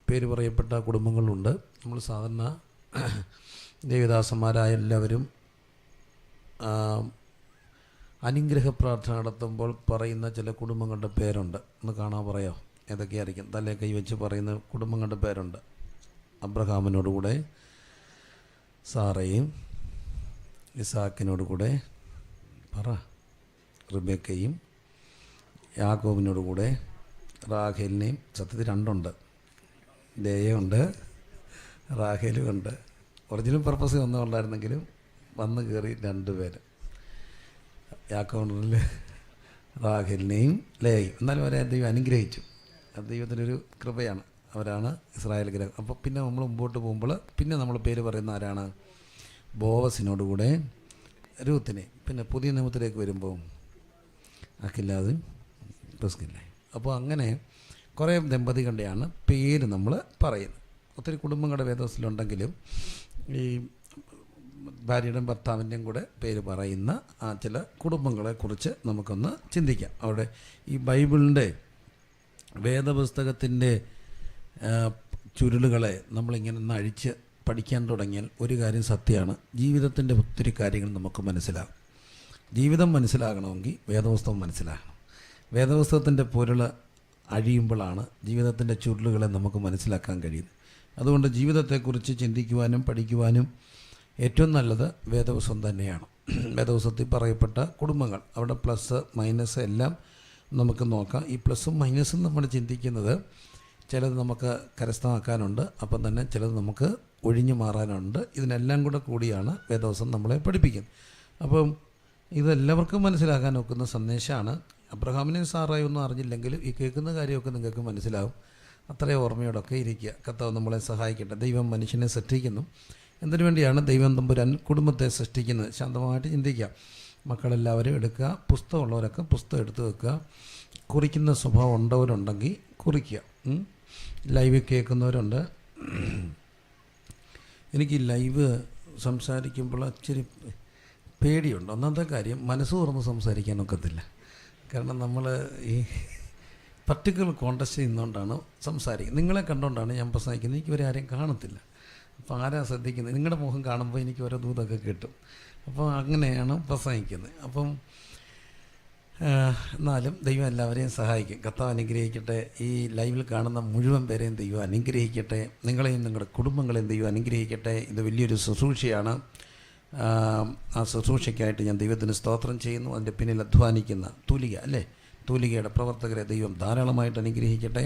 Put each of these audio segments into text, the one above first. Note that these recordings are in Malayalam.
പേര് പറയപ്പെട്ട കുടുംബങ്ങളുണ്ട്. നമ്മൾ സാധാരണ ദേവദാസന്മാരായ എല്ലാവരും അനുഗ്രഹ പ്രാർത്ഥന നടത്തുമ്പോൾ പറയുന്ന ചില കുടുംബങ്ങളുടെ പേരുണ്ട്. ഒന്ന് കാണാൻ പറയാമോ? ഏതൊക്കെയായിരിക്കും? തലേ കൈവച്ച് പറയുന്ന കുടുംബങ്ങളുടെ പേരുണ്ട്. അബ്രഹാമിനോടുകൂടെ സാറയും, ഇസാക്കിനോടുകൂടെ റിബേക്കയും, യാക്കോബിനോടുകൂടെ റാഹേലിനെയും. സത്യത്തിൽ രണ്ടുണ്ട്, ലേയുണ്ട്, റാഹേലുമുണ്ട്. ഒറിജിനൽ പർപ്പസ് ഒന്നുണ്ടായിരുന്നെങ്കിലും വന്ന് കയറി രണ്ടുപേര്, യാക്കോബിൽ റാഹേലിനെയും ലേയും. എന്നാലും അവരെ ദൈവം അനുഗ്രഹിച്ചു. അത് ദൈവത്തിനൊരു കൃപയാണ്. അവരാണ് ഇസ്രായേൽ ഗ്രഹം. അപ്പോൾ പിന്നെ നമ്മൾ മുമ്പോട്ട് പോകുമ്പോൾ പിന്നെ നമ്മൾ പേര് പറയുന്ന ആരാണ്? ബോവസിനോടുകൂടെ രൂത്തിനെ. പിന്നെ പുതിയ നിയമത്തിലേക്ക് വരുമ്പോൾ അഖില്ലാതും പ്രിസ്കില്ലേ. അപ്പോൾ അങ്ങനെ കുറേ ദമ്പതികളുടെയാണ് പേര് നമ്മൾ പറയുന്നത്. ഒത്തിരി കുടുംബങ്ങളുടെ വേദവസ്ഥയിലുണ്ടെങ്കിലും ഈ ഭാര്യയുടെയും ഭർത്താവിൻ്റെയും കൂടെ പേര് പറയുന്ന ആ ചില കുടുംബങ്ങളെക്കുറിച്ച് നമുക്കൊന്ന് ചിന്തിക്കാം. അവിടെ ഈ ബൈബിളിൻ്റെ വേദപുസ്തകത്തിൻ്റെ ചുരുളുകളെ നമ്മളിങ്ങനെ ഒന്ന് അഴിച്ച് പഠിക്കാൻ തുടങ്ങിയാൽ ഒരു കാര്യം സത്യമാണ്, ജീവിതത്തിൻ്റെ ഒത്തിരി കാര്യങ്ങൾ നമുക്ക് മനസ്സിലാകും. ജീവിതം മനസ്സിലാകണമെങ്കിൽ വേദപുസ്തകം മനസ്സിലാകണം. വേദപുസ്തകത്തിൻ്റെ പൊരുൾ അഴിയുമ്പോഴാണ് ജീവിതത്തിൻ്റെ ചുരുളുകളെ നമുക്ക് മനസ്സിലാക്കാൻ കഴിയുന്നത്. അതുകൊണ്ട് ജീവിതത്തെക്കുറിച്ച് ചിന്തിക്കുവാനും പഠിക്കുവാനും ഏറ്റവും നല്ലത് വേദപുസ്തകം തന്നെയാണ്. വേദപുസ്തകത്തിൽ പറയപ്പെട്ട കുടുംബങ്ങൾ, അവിടെ പ്ലസ് മൈനസ് എല്ലാം നമുക്ക് നോക്കാം. ഈ പ്ലസും മൈനസും നമ്മൾ ചിന്തിക്കുന്നത് ചിലത് നമുക്ക് കരസ്ഥമാക്കാനുണ്ട്, അപ്പം തന്നെ ചിലത് നമുക്ക് ഒഴിഞ്ഞു മാറാനുണ്ട്. ഇതിനെല്ലാം കൂടിയാണ് വേദപുസ്തകം നമ്മളെ പഠിപ്പിക്കുന്നത്. അപ്പം ഇതെല്ലാവർക്കും മനസ്സിലാക്കാൻ ഒക്കുന്ന സന്ദേശമാണ്. അബ്രഹാമിനെയും സാറായും ഒന്നും അറിഞ്ഞില്ലെങ്കിലും ഈ കേൾക്കുന്ന കാര്യമൊക്കെ നിങ്ങൾക്ക് മനസ്സിലാവും. അത്രയും ഓർമ്മയോടൊക്കെ ഇരിക്കുക. കർത്താവ് നമ്മളെ സഹായിക്കട്ടെ. ദൈവം മനുഷ്യനെ സൃഷ്ടിക്കുന്നു. എന്തിനു വേണ്ടിയാണ് ദൈവം തമ്പുരാൻ കുടുംബത്തെ സൃഷ്ടിക്കുന്നത്? ശാന്തമായിട്ട് ചിന്തിക്കുക. മക്കളെല്ലാവരും എടുക്കുക. പുസ്തകമുള്ളവരൊക്കെ പുസ്തകം എടുത്ത് വെക്കുക. കുറിക്കുന്ന സ്വഭാവം ഉണ്ടവരുണ്ടെങ്കിൽ കുറിക്കുക. ലൈവ് കേൾക്കുന്നവരുണ്ട്. എനിക്ക് ലൈവ് സംസാരിക്കുമ്പോൾ ഇച്ചിരി പേടിയുണ്ട്. ഒന്നാമത്തെ കാര്യം, മനസ്സ് തുറന്ന് സംസാരിക്കാനൊക്കത്തില്ല. കാരണം നമ്മൾ ഈ പർട്ടിക്കുലർ കോണ്ടസ്റ്റ് ചെയ്യുന്നതുകൊണ്ടാണ് സംസാരിക്കുന്നത്. നിങ്ങളെ കണ്ടുകൊണ്ടാണ് ഞാൻ പ്രസംഗിക്കുന്നത്. എനിക്ക് ഇവരെ ആരെയും കാണത്തില്ല. അപ്പോൾ ആരാ ശ്രദ്ധിക്കുന്നത്? നിങ്ങളുടെ മുഖം കാണുമ്പോൾ എനിക്ക് ഓരോ ദൂതൊക്കെ കിട്ടും. അപ്പോൾ അങ്ങനെയാണ് പ്രസംഗിക്കുന്നത്. അപ്പം എന്നാലും ദൈവം എല്ലാവരെയും സഹായിക്കും. കർത്താവ് അനുഗ്രഹിക്കട്ടെ. ഈ ലൈവിൽ കാണുന്ന മുഴുവൻ പേരെയും ദൈവം അനുഗ്രഹിക്കട്ടെ. നിങ്ങളെയും നിങ്ങളുടെ കുടുംബങ്ങളെയും ദൈവം അനുഗ്രഹിക്കട്ടെ. ഇത് വലിയൊരു ശുശ്രൂഷയാണ്. ആ ശുശ്രൂഷയ്ക്കായിട്ട് ഞാൻ ദൈവത്തിന് സ്തോത്രം ചെയ്യുന്നു. അതിൻ്റെ പിന്നിൽ അധ്വാനിക്കുന്ന തൂലികയുടെ പ്രവർത്തകരെ ദൈവം ധാരാളമായിട്ട് അനുഗ്രഹിക്കട്ടെ.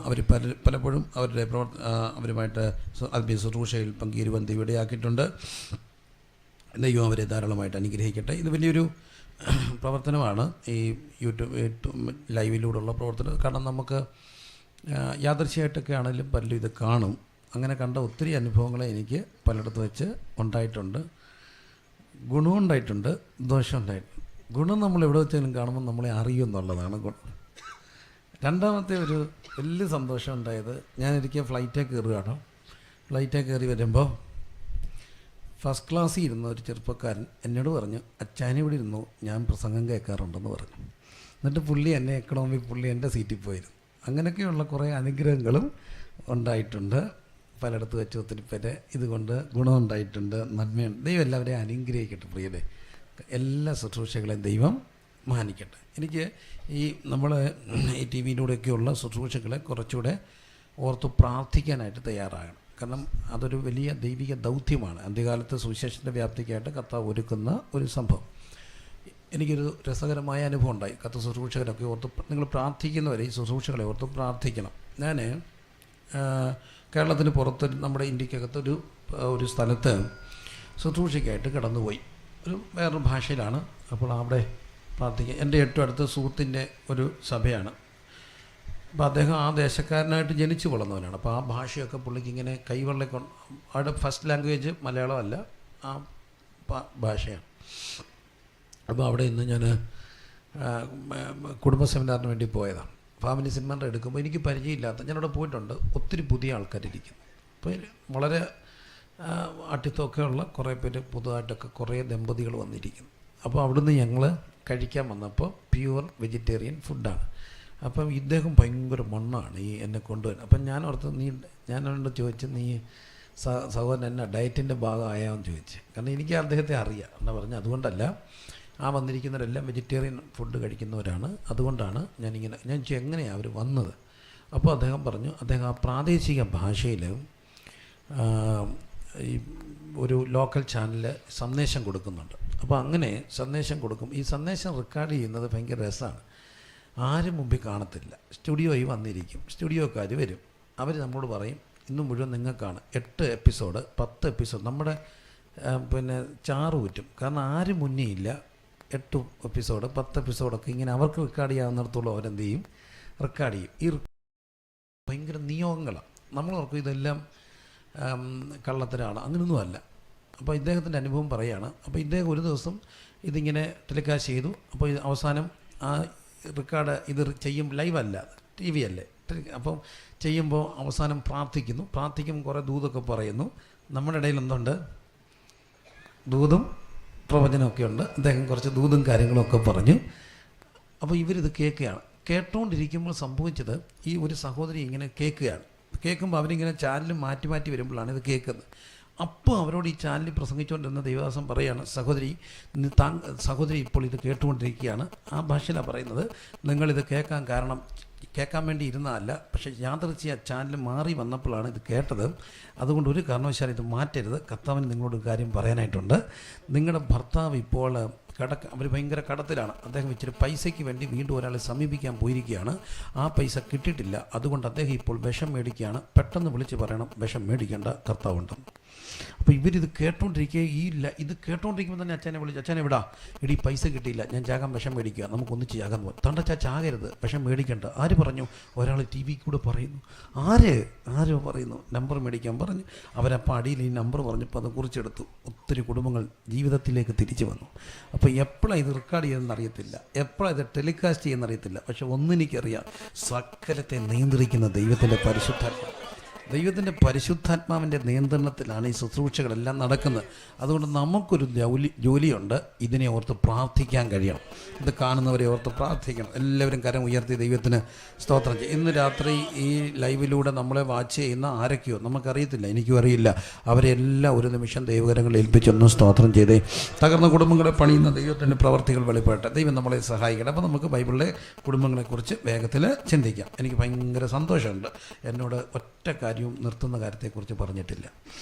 അവർ പലപ്പോഴും അവരുമായിട്ട് ആത്മീയ ശുശ്രൂഷയിൽ പങ്കുചേരുവാൻ ദൈവം ഇടയാക്കിയിട്ടുണ്ട്. ദൈവം അവരെ ധാരാളമായിട്ട് അനുഗ്രഹിക്കട്ടെ. ഇത് വലിയൊരു പ്രവർത്തനമാണ്, ഈ യൂട്യൂബ് ലൈവിലൂടെയുള്ള പ്രവർത്തനം. കാരണം നമുക്ക് യാദൃശ്യമായിട്ടൊക്കെ ആണെങ്കിലും പലരും ഇത് കാണും. അങ്ങനെ കണ്ട ഒത്തിരി അനുഭവങ്ങളെ എനിക്ക് പലയിടത്ത് വെച്ച് ഉണ്ടായിട്ടുണ്ട്. ഗുണം ഉണ്ടായിട്ടുണ്ട്, ദോഷം ഉണ്ടായിട്ടുണ്ട്. ഗുണം നമ്മൾ എവിടെ വെച്ചാലും കാണുമ്പോൾ നമ്മളെ അറിയുമെന്നുള്ളതാണ് ഗുണം. രണ്ടാമത്തെ ഒരു വലിയ സന്തോഷം ഉണ്ടായത്, ഞാനൊരിക്കൽ ഫ്ലൈറ്റേ കയറുകയാണ്. ഫ്ലൈറ്റേ കയറി വരുമ്പോൾ ഫസ്റ്റ് ക്ലാസ്സിൽ ഇരുന്ന ഒരു ചെറുപ്പക്കാരൻ എന്നോട് പറഞ്ഞു, അച്ചാനി ഇവിടെ ഇരുന്നു, ഞാൻ പ്രസംഗം കേൾക്കാറുണ്ടെന്ന് പറഞ്ഞു. എന്നിട്ട് പുള്ളി എന്നെ പുള്ളി എൻ്റെ സീറ്റിൽ പോയിരുന്നു. അങ്ങനെയൊക്കെയുള്ള കുറേ അനുഗ്രഹങ്ങളും ഉണ്ടായിട്ടുണ്ട്. പലയിടത്ത് വെച്ച് ഒത്തിരി പേരെ ഇതുകൊണ്ട് ഗുണമുണ്ടായിട്ടുണ്ട്, നന്മയുണ്ട്. ദൈവം എല്ലാവരെയും അനുഗ്രഹിക്കട്ടെ. പ്രിയരെ, എല്ലാ ശുശ്രൂഷകളെയും ദൈവം മാനിക്കട്ടെ. എനിക്ക് ഈ നമ്മൾ ഈ ടി വിയിലൂടെയൊക്കെയുള്ള ശുശ്രൂഷകളെ കുറച്ചുകൂടെ ഓർത്ത് പ്രാർത്ഥിക്കാനായിട്ട് തയ്യാറാകണം. കാരണം അതൊരു വലിയ ദൈവിക ദൗത്യമാണ്. അന്ത്യകാലത്ത് സുവിശേഷത്തിൻ്റെ വ്യാപ്തിക്കായിട്ട് കർത്താവ് ഒരുക്കുന്ന ഒരു സംഭവം. എനിക്കൊരു രസകരമായ അനുഭവം ഉണ്ടായി. കർത്താവ് ശുശ്രൂഷകരൊക്കെ ഓർത്ത്, നിങ്ങൾ പ്രാർത്ഥിക്കുന്നവരെ ഈ ശുശ്രൂഷകളെ ഓർത്ത് പ്രാർത്ഥിക്കണം. ഞാൻ കേരളത്തിന് പുറത്ത് നമ്മുടെ ഇന്ത്യക്കകത്ത് ഒരു സ്ഥലത്ത് ശുശ്രൂഷയ്ക്കായിട്ട് കടന്നുപോയി. വേറൊരു ഭാഷയിലാണ്. അപ്പോൾ അവിടെ പ്രാർത്ഥിക്കുക. എൻ്റെ ഏറ്റവും അടുത്ത സുഹൃത്തിൻ്റെ ഒരു സഭയാണ്. അപ്പോൾ അദ്ദേഹം ആ ദേശക്കാരനായിട്ട് ജനിച്ചു വളർന്നവനാണ്. അപ്പോൾ ആ ഭാഷയൊക്കെ പുള്ളിക്ക് ഇങ്ങനെ കൈവെള്ളക്കൊണ്ട്, അവിടെ ഫസ്റ്റ് ലാംഗ്വേജ് മലയാളമല്ല, ആ ഭാഷയാണ്. അപ്പോൾ അവിടെ ഇന്ന് ഞാൻ കുടുംബ സെമിനാറിന് വേണ്ടി പോയതാണ്. ഫാമിലി സെമിനാർ എടുക്കുമ്പോൾ എനിക്ക് പരിചയമില്ലാത്ത, ഞാനവിടെ പോയിട്ടുണ്ട്, ഒത്തിരി പുതിയ ആൾക്കാരിരിക്കും. അപ്പോൾ വളരെ അട്ടിത്തൊക്കെ ഉള്ള കുറേ പേര് പുതുതായിട്ടൊക്കെ കുറേ ദമ്പതികൾ വന്നിരിക്കുന്നു. അപ്പോൾ അവിടുന്ന് ഞങ്ങൾ കഴിക്കാൻ വന്നപ്പോൾ പ്യുവർ വെജിറ്റേറിയൻ ഫുഡാണ്. അപ്പം ഇദ്ദേഹം ഭയങ്കര മണ്ണാണ് ഈ എന്നെ കൊണ്ടുവരുന്നത്. അപ്പം ഞാൻ ഓർത്ത് ഞാനോട് ചോദിച്ചു, നീ സഹോദരൻ എന്നാ ഡയറ്റിൻ്റെ ഭാഗമായാന്ന് ചോദിച്ചു. കാരണം എനിക്ക് അദ്ദേഹത്തെ അറിയാം എന്നാ പറഞ്ഞു. അതുകൊണ്ടല്ല, ആ വന്നിരിക്കുന്നവരെല്ലാം വെജിറ്റേറിയൻ ഫുഡ് കഴിക്കുന്നവരാണ്, അതുകൊണ്ടാണ് ഞാൻ ചോദിച്ചു എങ്ങനെയാണ് അവർ വന്നത്. അപ്പോൾ അദ്ദേഹം പറഞ്ഞു, അദ്ദേഹം ആ പ്രാദേശിക ഭാഷയിൽ ഈ ഒരു ലോക്കൽ ചാനലിൽ സന്ദേശം കൊടുക്കുന്നുണ്ട്. അപ്പോൾ അങ്ങനെ സന്ദേശം കൊടുക്കും. ഈ സന്ദേശം റെക്കോർഡ് ചെയ്യുന്നത് ഭയങ്കര രസമാണ്. ആരും മുമ്പിൽ കാണത്തില്ല, സ്റ്റുഡിയോയിൽ വന്നിരിക്കും, സ്റ്റുഡിയോക്കാർ വരും, അവർ നമ്മളോട് പറയും ഇന്ന് മുഴുവൻ നിങ്ങൾക്കാണ് 8 എപ്പിസോഡ് 10 എപ്പിസോഡ് നമ്മുടെ ചാറ് ഊറ്റും. കാരണം ആരും മുന്നേ ഇല്ല. 8 എപ്പിസോഡ് 10 എപ്പിസോഡൊക്കെ ഇങ്ങനെ അവർക്ക് റെക്കോർഡ് ചെയ്യാവുന്നിടത്തോളം അവരെന്ത് ചെയ്യും, റെക്കോർഡ് ചെയ്യും. ഈ ഭയങ്കര നിയോഗങ്ങളാണ്. നമ്മളോർക്കും ഇതെല്ലാം കള്ളത്തരാണ്, അങ്ങനെയൊന്നുമല്ല. അപ്പോൾ ഇദ്ദേഹത്തിൻ്റെ അനുഭവം പറയുകയാണ്. അപ്പോൾ ഇദ്ദേഹം ഒരു ദിവസം ഇതിങ്ങനെ ടെലികാസ്റ്റ് ചെയ്തു. അപ്പോൾ അവസാനം ആ റെക്കോർഡ് ഇത് ചെയ്യും, ലൈവല്ല, TV അല്ലേ. അപ്പം ചെയ്യുമ്പോൾ അവസാനം പ്രാർത്ഥിക്കും, കുറേ ദൂതൊക്കെ പറയുന്നു. നമ്മുടെ ഇടയിൽ എന്തുണ്ട്, ദൂതും പ്രവചനമൊക്കെ ഉണ്ട്. അദ്ദേഹം കുറച്ച് ദൂതും കാര്യങ്ങളൊക്കെ പറഞ്ഞു. അപ്പോൾ ഇവരിത് കേൾക്കുകയാണ്. കേട്ടുകൊണ്ടിരിക്കുമ്പോൾ സംഭവിച്ചത്, ഈ ഒരു സഹോദരി ഇങ്ങനെ കേൾക്കുമ്പോൾ അവരിങ്ങനെ ചാനൽ മാറ്റി വരുമ്പോഴാണ് ഇത് കേൾക്കുന്നത്. അപ്പോൾ അവരോട് ഈ ചാനലിൽ പ്രസംഗിച്ചുകൊണ്ടിരുന്ന ദൈവദാസൻ പറയുകയാണ്, സഹോദരി ഇപ്പോൾ ഇത് കേട്ടുകൊണ്ടിരിക്കുകയാണ്. ആ ഭാഷയിലാണ് പറയുന്നത്. നിങ്ങളിത് കേൾക്കാൻ വേണ്ടി ഇരുന്നതല്ല, പക്ഷേ യാദൃച്ഛിക ചാനൽ മാറി വന്നപ്പോഴാണ് ഇത് കേട്ടത്. അതുകൊണ്ട് ഒരു കാരണവശാലും ഇത് മാറ്റരുത്. കർത്താവിന് നിങ്ങളോട് ഒരു കാര്യം പറയാനായിട്ടുണ്ട്. നിങ്ങളുടെ ഭർത്താവ് ഇപ്പോൾ അവർ ഭയങ്കര കടത്തിലാണ്. അദ്ദേഹം ഇച്ചിരി പൈസയ്ക്ക് വേണ്ടി വീണ്ടും ഒരാളെ സമീപിക്കാൻ പോയിരിക്കുകയാണ്. ആ പൈസ കിട്ടിയിട്ടില്ല. അതുകൊണ്ട് അദ്ദേഹം ഇപ്പോൾ വിഷം മേടിക്കുകയാണ്. പെട്ടെന്ന് വിളിച്ച് പറയണം, വിഷം മേടിക്കേണ്ട, കർത്താവുണ്ടെന്ന്. അപ്പോൾ ഇവരിത് ഇത് കേട്ടോണ്ടിരിക്കുമ്പോൾ തന്നെ അച്ഛനെ വിളിച്ചു, അച്ഛനെ വിടാ, ഇടി പൈസ കിട്ടിയില്ല, ഞാൻ ചാകാൻ വിഷം മേടിക്കുക, നമുക്കൊന്നിച്ച് ചാകാൻ പോകും. തണ്ടച്ചാ ചാകരുത്, വിഷം മേടിക്കേണ്ട. ആര് പറഞ്ഞു? ഒരാൾ TV കൂടെ പറയുന്നു. ആരോ പറയുന്നു, നമ്പർ മേടിക്കാൻ പറഞ്ഞു. അവരപ്പോൾ അടിയിൽ ഈ നമ്പർ പറഞ്ഞപ്പോൾ അത് കുറിച്ചെടുത്തു. ഒത്തിരി കുടുംബങ്ങൾ ജീവിതത്തിലേക്ക് തിരിച്ചു വന്നു. അപ്പോൾ എപ്പോഴാണ് ഇത് റെക്കോർഡ് ചെയ്യുന്നതെന്ന് അറിയത്തില്ല, എപ്പോഴാണ് ഇത് ടെലികാസ്റ്റ് ചെയ്യുന്നതെന്ന് അറിയത്തില്ല. പക്ഷെ ഒന്നെനിക്കറിയാം, സകലത്തെ നിയന്ത്രിക്കുന്ന ദൈവത്തിൻ്റെ പരിശുദ്ധാത്മാവിൻ്റെ നിയന്ത്രണത്തിലാണ് ഈ ശുശ്രൂഷകളെല്ലാം നടക്കുന്നത്. അതുകൊണ്ട് നമുക്കൊരു ജോലിയുണ്ട്, ഇതിനെ ഓർത്ത് പ്രാർത്ഥിക്കാൻ കഴിയണം. ഇത് കാണുന്നവരെ ഓർത്ത് പ്രാർത്ഥിക്കണം. എല്ലാവരും കരം ഉയർത്തി ദൈവത്തിന് സ്തോത്രം ചെയ്യും. ഇന്ന് രാത്രി ഈ ലൈവിലൂടെ നമ്മളെ വാച്ച് ചെയ്യുന്ന ആരൊക്കെയോ നമുക്കറിയത്തില്ല, എനിക്കും അറിയില്ല, അവരെല്ലാം ഒരു നിമിഷം ദൈവകരങ്ങളിൽ ഏൽപ്പിച്ചൊന്നും സ്തോത്രം ചെയ്തേ. തകർന്ന കുടുംബങ്ങളെ പണിയുന്ന ദൈവത്തിൻ്റെ പ്രവർത്തികൾ വെളിപ്പെടട്ടെ. ദൈവം നമ്മളെ സഹായിക്കട്ടെ. അപ്പോൾ നമുക്ക് ബൈബിളിലെ കുടുംബങ്ങളെക്കുറിച്ച് വേഗത്തിൽ ചിന്തിക്കാം. എനിക്ക് ഭയങ്കര സന്തോഷമുണ്ട്. എന്നോട് ഒറ്റ കാര്യം നിർത്തുന്ന കാര്യത്തെക്കുറിച്ച് പറഞ്ഞിട്ടില്ല.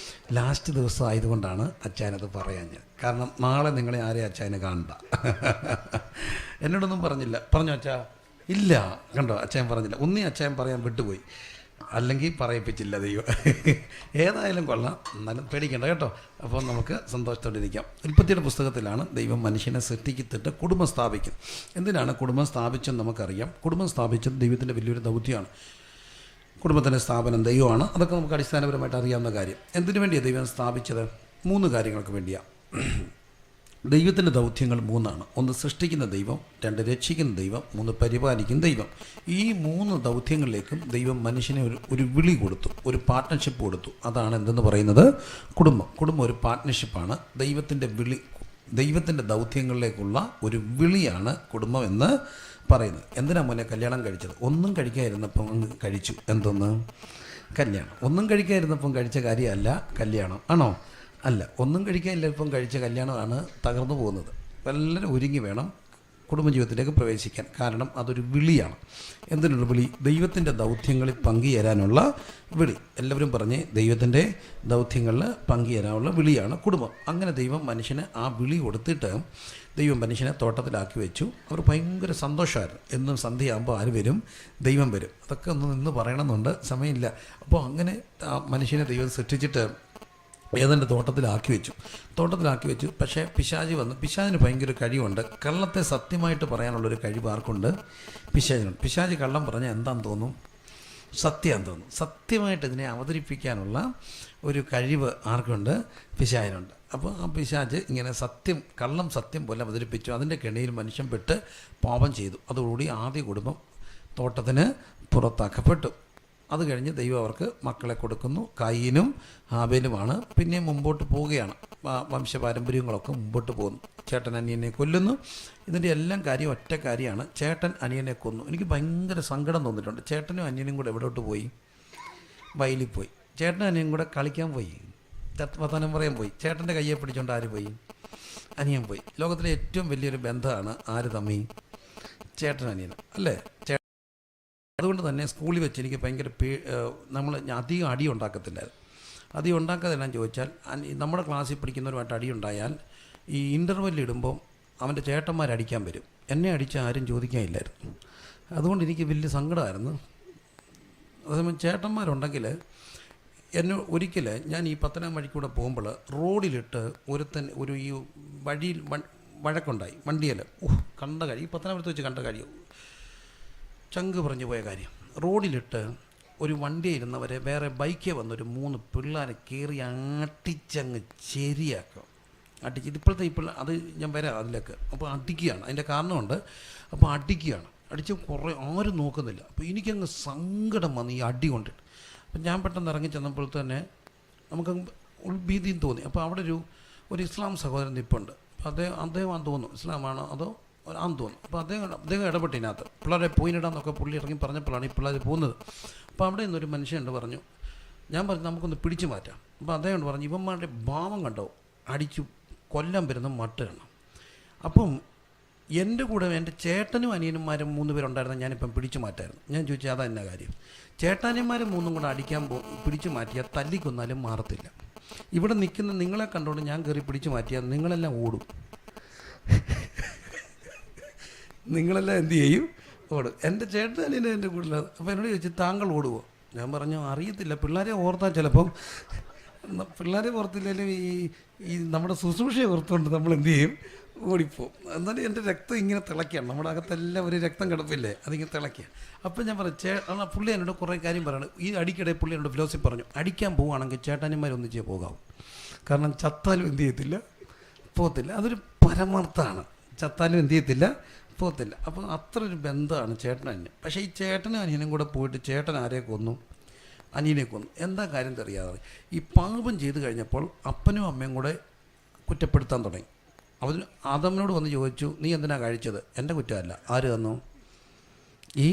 ലാസ്റ്റ് ദിവസം ആയതുകൊണ്ടാണ് അച്ചായനത് പറയാഞ്ഞത്. കാരണം നാളെ നിങ്ങളെ ആരെയും അച്ചായനെ കാണണ്ട. എന്നോടൊന്നും പറഞ്ഞില്ല. പറഞ്ഞോ അച്ഛാ? ഇല്ല, കണ്ടോ, അച്ചായൻ പറഞ്ഞില്ല. ഒന്നീ അച്ചായൻ പറയാൻ വിട്ടുപോയി, അല്ലെങ്കിൽ പറയിപ്പിച്ചില്ല ദൈവം. ഏതായാലും കൊള്ളാം, എന്നാലും പേടിക്കേണ്ട കേട്ടോ. അപ്പോൾ നമുക്ക് സന്തോഷത്തോടിരിക്കാം. ഉൽപ്പത്തിയുടെ പുസ്തകത്തിലാണ് ദൈവം മനുഷ്യനെ സൃഷ്ടിച്ചിട്ട് കുടുംബം സ്ഥാപിക്കും. എന്തിനാണ് കുടുംബം സ്ഥാപിച്ചെന്ന് നമുക്കറിയാം. കുടുംബം സ്ഥാപിച്ചത് ദൈവത്തിൻ്റെ വലിയൊരു ദൗത്യമാണ്. കുടുംബത്തിൻ്റെ സ്ഥാപനം ദൈവമാണ്. അതൊക്കെ നമുക്ക് അടിസ്ഥാനപരമായിട്ട് അറിയാവുന്ന കാര്യം. എന്തിനു വേണ്ടിയാണ് ദൈവം സ്ഥാപിച്ചത്? 3 കാര്യങ്ങൾക്ക് വേണ്ടിയാണ്. ദൈവത്തിൻ്റെ ദൗത്യങ്ങൾ 3ആണ്. 1 സൃഷ്ടിക്കുന്ന ദൈവം, 2 രക്ഷിക്കുന്ന ദൈവം, 3 പരിപാലിക്കുന്ന ദൈവം. ഈ 3 ദൗത്യങ്ങളിലേക്കും ദൈവം മനുഷ്യനെ ഒരു വിളി കൊടുത്തു, ഒരു പാർട്ട്ണർഷിപ്പ് കൊടുത്തു. അതാണ് എന്തെന്ന് പറയുന്നത്? കുടുംബം ഒരു പാർട്ട്ണർഷിപ്പാണ്. ദൈവത്തിൻ്റെ ദൗത്യങ്ങളിലേക്കുള്ള ഒരു വിളിയാണ് കുടുംബം എന്ന് പറയുന്നത്. എന്തിനാ മോനെ കല്യാണം കഴിച്ചത്? ഒന്നും കഴിക്കാതിരുന്നപ്പം കഴിച്ചു. എന്തോന്ന്? കല്യാണം. ഒന്നും കഴിക്കാതിരുന്നപ്പം കഴിച്ച കാര്യമല്ല കല്യാണം, ആണോ? അല്ല, ഒന്നും കഴിക്കാനില്ലപ്പം കഴിച്ച കല്യാണമാണ് തകർന്നു പോകുന്നത്. എല്ലാവരും ഒരുങ്ങി വേണം കുടുംബജീവിതത്തിലേക്ക് പ്രവേശിക്കാൻ. കാരണം അതൊരു വിളിയാണ്. എന്തിനുള്ള വിളി? ദൈവത്തിൻ്റെ ദൗത്യങ്ങളിൽ പങ്കുചേരാനുള്ള വിളി. എല്ലാവരും പറഞ്ഞ് ദൈവത്തിൻ്റെ ദൗത്യങ്ങളിൽ പങ്കുചേരാനുള്ള വിളിയാണ് കുടുംബം. അങ്ങനെ ദൈവം മനുഷ്യന് ആ വിളി കൊടുത്തിട്ട് ദൈവം മനുഷ്യനെ തോട്ടത്തിലാക്കി വെച്ചു. അവർ ഭയങ്കര സന്തോഷമായിരുന്നു. എന്നും സന്ധ്യയാകുമ്പോൾ ആര് വരും? ദൈവം വരും. അതൊക്കെ ഒന്ന് നിന്ന് പറയണമെന്നുണ്ട്, സമയമില്ല. അപ്പോൾ അങ്ങനെ ആ മനുഷ്യനെ ദൈവം സൃഷ്ടിച്ചിട്ട് ഏതാണ്ട് തോട്ടത്തിലാക്കി വെച്ചു. പക്ഷേ പിശാച് വന്നു. പിശാചിന് ഭയങ്കര കഴിവുണ്ട്. കള്ളത്തെ സത്യമായിട്ട് പറയാനുള്ളൊരു കഴിവ് ആർക്കുണ്ട്? പിശാചിനുണ്ട്. പിശാച് കള്ളം പറഞ്ഞാൽ എന്താണെന്ന് തോന്നും? സത്യമാണെന്ന് തോന്നും. സത്യമായിട്ട് ഇതിനെ അവതരിപ്പിക്കാനുള്ള ഒരു കഴിവ് ആർക്കുണ്ട്? പിശാചിനുണ്ട്. അപ്പോൾ ആ പിശാച് ഇങ്ങനെ കള്ളം സത്യം പോലെ അവതരിപ്പിച്ചു. അതിൻ്റെ കെണിയിൽ മനുഷ്യൻ പെട്ട് പാപം ചെയ്തു. അതോടുകൂടി ആദ്യ കുടുംബം തോട്ടത്തിന് പുറത്താക്കപ്പെട്ടു. അത് കഴിഞ്ഞ് ദൈവം അവർക്ക് മക്കളെ കൊടുക്കുന്നു. കയീനും ഹാബേലുമാണ്. പിന്നെ മുമ്പോട്ട് പോവുകയാണ്, വംശപാരമ്പര്യങ്ങളൊക്കെ മുമ്പോട്ട് പോകുന്നു. ചേട്ടൻ അനിയനെ കൊല്ലുന്നു. ഇതിൻ്റെ എല്ലാം കാര്യം ഒറ്റ കാര്യമാണ്, ചേട്ടൻ അനിയനെ കൊന്നു. എനിക്ക് ഭയങ്കര സങ്കടം തോന്നിയിട്ടുണ്ട്. ചേട്ടനും അനിയനും കൂടെ എവിടോട്ട് പോയി? വയലിൽ പോയി. ചേട്ടനും അനിയനും കൂടെ കളിക്കാൻ പോയി, വർത്തമാനം പറയാൻ പോയി. ചേട്ടൻ്റെ കയ്യെ പിടിച്ചുകൊണ്ട് ആര് പോയി? അനിയൻ പോയി. ലോകത്തിലെ ഏറ്റവും വലിയൊരു ബന്ധമാണ് ആര് തമ്മിൽ? ചേട്ടൻ അനിയൻ അല്ലേ? അതുകൊണ്ട് തന്നെ സ്കൂളിൽ വെച്ച് എനിക്ക് ഭയങ്കര നമ്മൾ അധികം അടി ഉണ്ടാക്കത്തില്ലായിരുന്നു. അധികം ഉണ്ടാക്കാതെല്ലാം ചോദിച്ചാൽ നമ്മുടെ ക്ലാസ്സിൽ പഠിക്കുന്നവരുമായിട്ട് അടി ഉണ്ടായാൽ ഈ ഇൻ്റർവെല്ലിടുമ്പം അവൻ്റെ ചേട്ടന്മാരടിക്കാൻ വരും. എന്നെ അടിച്ച ആരും ചോദിക്കാനില്ലായിരുന്നു. അതുകൊണ്ട് എനിക്ക് വലിയ സങ്കടമായിരുന്നു. അതേസമയം ചേട്ടന്മാരുണ്ടെങ്കിൽ എന്നെ ഒരിക്കൽ ഞാൻ ഈ പത്തനാം വഴിക്കൂടെ പോകുമ്പോൾ റോഡിലിട്ട് ഒരു ഈ വഴിയിൽ വഴക്കുണ്ടായി. വണ്ടിയിൽ കണ്ട കാര്യം, ഈ പത്തനാപുരത്ത് വെച്ച് കണ്ട കാര്യം, ചങ്ക് പറഞ്ഞു പോയ കാര്യം. റോഡിലിട്ട് ഒരു വണ്ടി ഇരുന്നവരെ വേറെ ബൈക്കേ വന്നൊരു 3 പിള്ളേരെ കയറി അടിച്ചങ്ങ് ശരിയാക്കുക. ഇപ്പോഴത്തെ അത് ഞാൻ വരാം അതിലേക്ക്. അപ്പോൾ അടിക്കുകയാണ്, അതിൻ്റെ കാരണമുണ്ട്. അപ്പോൾ അടിക്കുകയാണ്, അടിച്ച് കുറേ ആരും നോക്കുന്നില്ല. അപ്പോൾ എനിക്കങ്ങ് സങ്കടം വന്നു ഈ അടി കൊണ്ടിട്ട്. അപ്പം ഞാൻ പെട്ടെന്ന് ഇറങ്ങി ചെന്നപ്പോൾ തന്നെ നമുക്കങ്ങ് ഉൾഭീതിയും തോന്നി. അപ്പോൾ അവിടെ ഒരു ഇസ്ലാം സഹോദരൻ നിൽപ്പുണ്ട്. അപ്പോൾ അദ്ദേഹം തോന്നുന്നു ഇസ്ലാമാണോ അതോ ആന്ന് തോന്നുന്നു. അപ്പോൾ അദ്ദേഹം ഇടപെട്ടിനകത്ത് പിള്ളേരെ പോയിനിടാന്നൊക്കെ പുള്ളി ഇറങ്ങി പറഞ്ഞപ്പോഴാണ് ഈ പിള്ളേർ പോകുന്നത്. അപ്പോൾ അവിടെ നിന്നൊരു മനുഷ്യനുണ്ട് പറഞ്ഞു. ഞാൻ പറഞ്ഞു നമുക്കൊന്ന് പിടിച്ചു മാറ്റാം. അപ്പോൾ അദ്ദേഹം പറഞ്ഞു ഇവന്മാരുടെ ഭാവം കണ്ടോ, അടിച്ചു കൊല്ലാൻ വരുന്ന മട്ട് കാണാം. അപ്പം എൻ്റെ കൂടെ എൻ്റെ ചേട്ടനും അനിയന്മാരും 3 പേരുണ്ടായിരുന്നു. ഞാനിപ്പം പിടിച്ചു മാറ്റായിരുന്നു. ഞാൻ ചോദിച്ചാൽ അതാ എന്നാ കാര്യം? ചേട്ടാനിയന്മാരും 3 കൂടെ അടിക്കാൻ പിടിച്ചു മാറ്റിയാൽ തല്ലിക്കൊന്നാലും മാറത്തില്ല. ഇവിടെ നിൽക്കുന്ന നിങ്ങളെ കണ്ടുകൊണ്ട് ഞാൻ കയറി പിടിച്ചു മാറ്റിയാൽ നിങ്ങളെല്ലാം ഓടും. നിങ്ങളെല്ലാം എന്ത് ചെയ്യും? ഓടും. എൻ്റെ ചേട്ടനിയനെ എൻ്റെ കൂടുതൽ. അപ്പോൾ എന്നോട് ചോദിച്ചു താങ്കൾ ഓടുമോ? ഞാൻ പറഞ്ഞു അറിയത്തില്ല. പിള്ളേരെ ഓർത്താൽ ചിലപ്പം പിള്ളേരെ ഓർത്തില്ലെങ്കിലും ഈ നമ്മുടെ ശുശ്രൂഷയെ ഓർത്തുകൊണ്ട് നമ്മൾ എന്ത് ചെയ്യും? ഓടിപ്പോവും. എന്നാലും എൻ്റെ രക്തം ഇങ്ങനെ തിളയ്ക്കുകയാണ്. നമ്മുടെ അകത്തെല്ലാം ഒരു രക്തം കിടപ്പില്ലേ, അതിങ്ങനെ തിളയ്ക്കുക. അപ്പം ഞാൻ പറഞ്ഞു പുള്ളി എന്നോട് കുറേ കാര്യം പറയണം. ഈ അടിക്കിടെ പുള്ളി എന്നോട് ഫിലോസഫി പറഞ്ഞു, അടിക്കാൻ പോവുകയാണെങ്കിൽ ചേട്ടാനിമാരൊന്നിച്ചേ പോകാവും. കാരണം ചത്താലും എന്ത് ചെയ്യത്തില്ല, പോകത്തില്ല. അതൊരു പരമാർത്ഥമാണ്. ചത്താലും എന്ത് ചെയ്യത്തില്ല, പോകത്തില്ല. അപ്പം അത്ര ഒരു ബന്ധമാണ് ചേട്ടനനിയൻ. പക്ഷേ ഈ ചേട്ടനും അനിയനും കൂടെ പോയിട്ട് ചേട്ടൻ ആരെ കൊന്നു? അനിയനെ കൊന്നു. എന്താ കാര്യം അറിയാതെ ഈ പാപം ചെയ്ത് കഴിഞ്ഞപ്പോൾ അപ്പനും അമ്മയും കൂടെ കുറ്റപ്പെടുത്താൻ തുടങ്ങി. അവന് ആദാമിനോട് വന്ന് ചോദിച്ചു, നീ എന്തിനാ കഴിച്ചത്? എൻ്റെ കുറ്റമല്ല. ആര് തന്നു? ഈ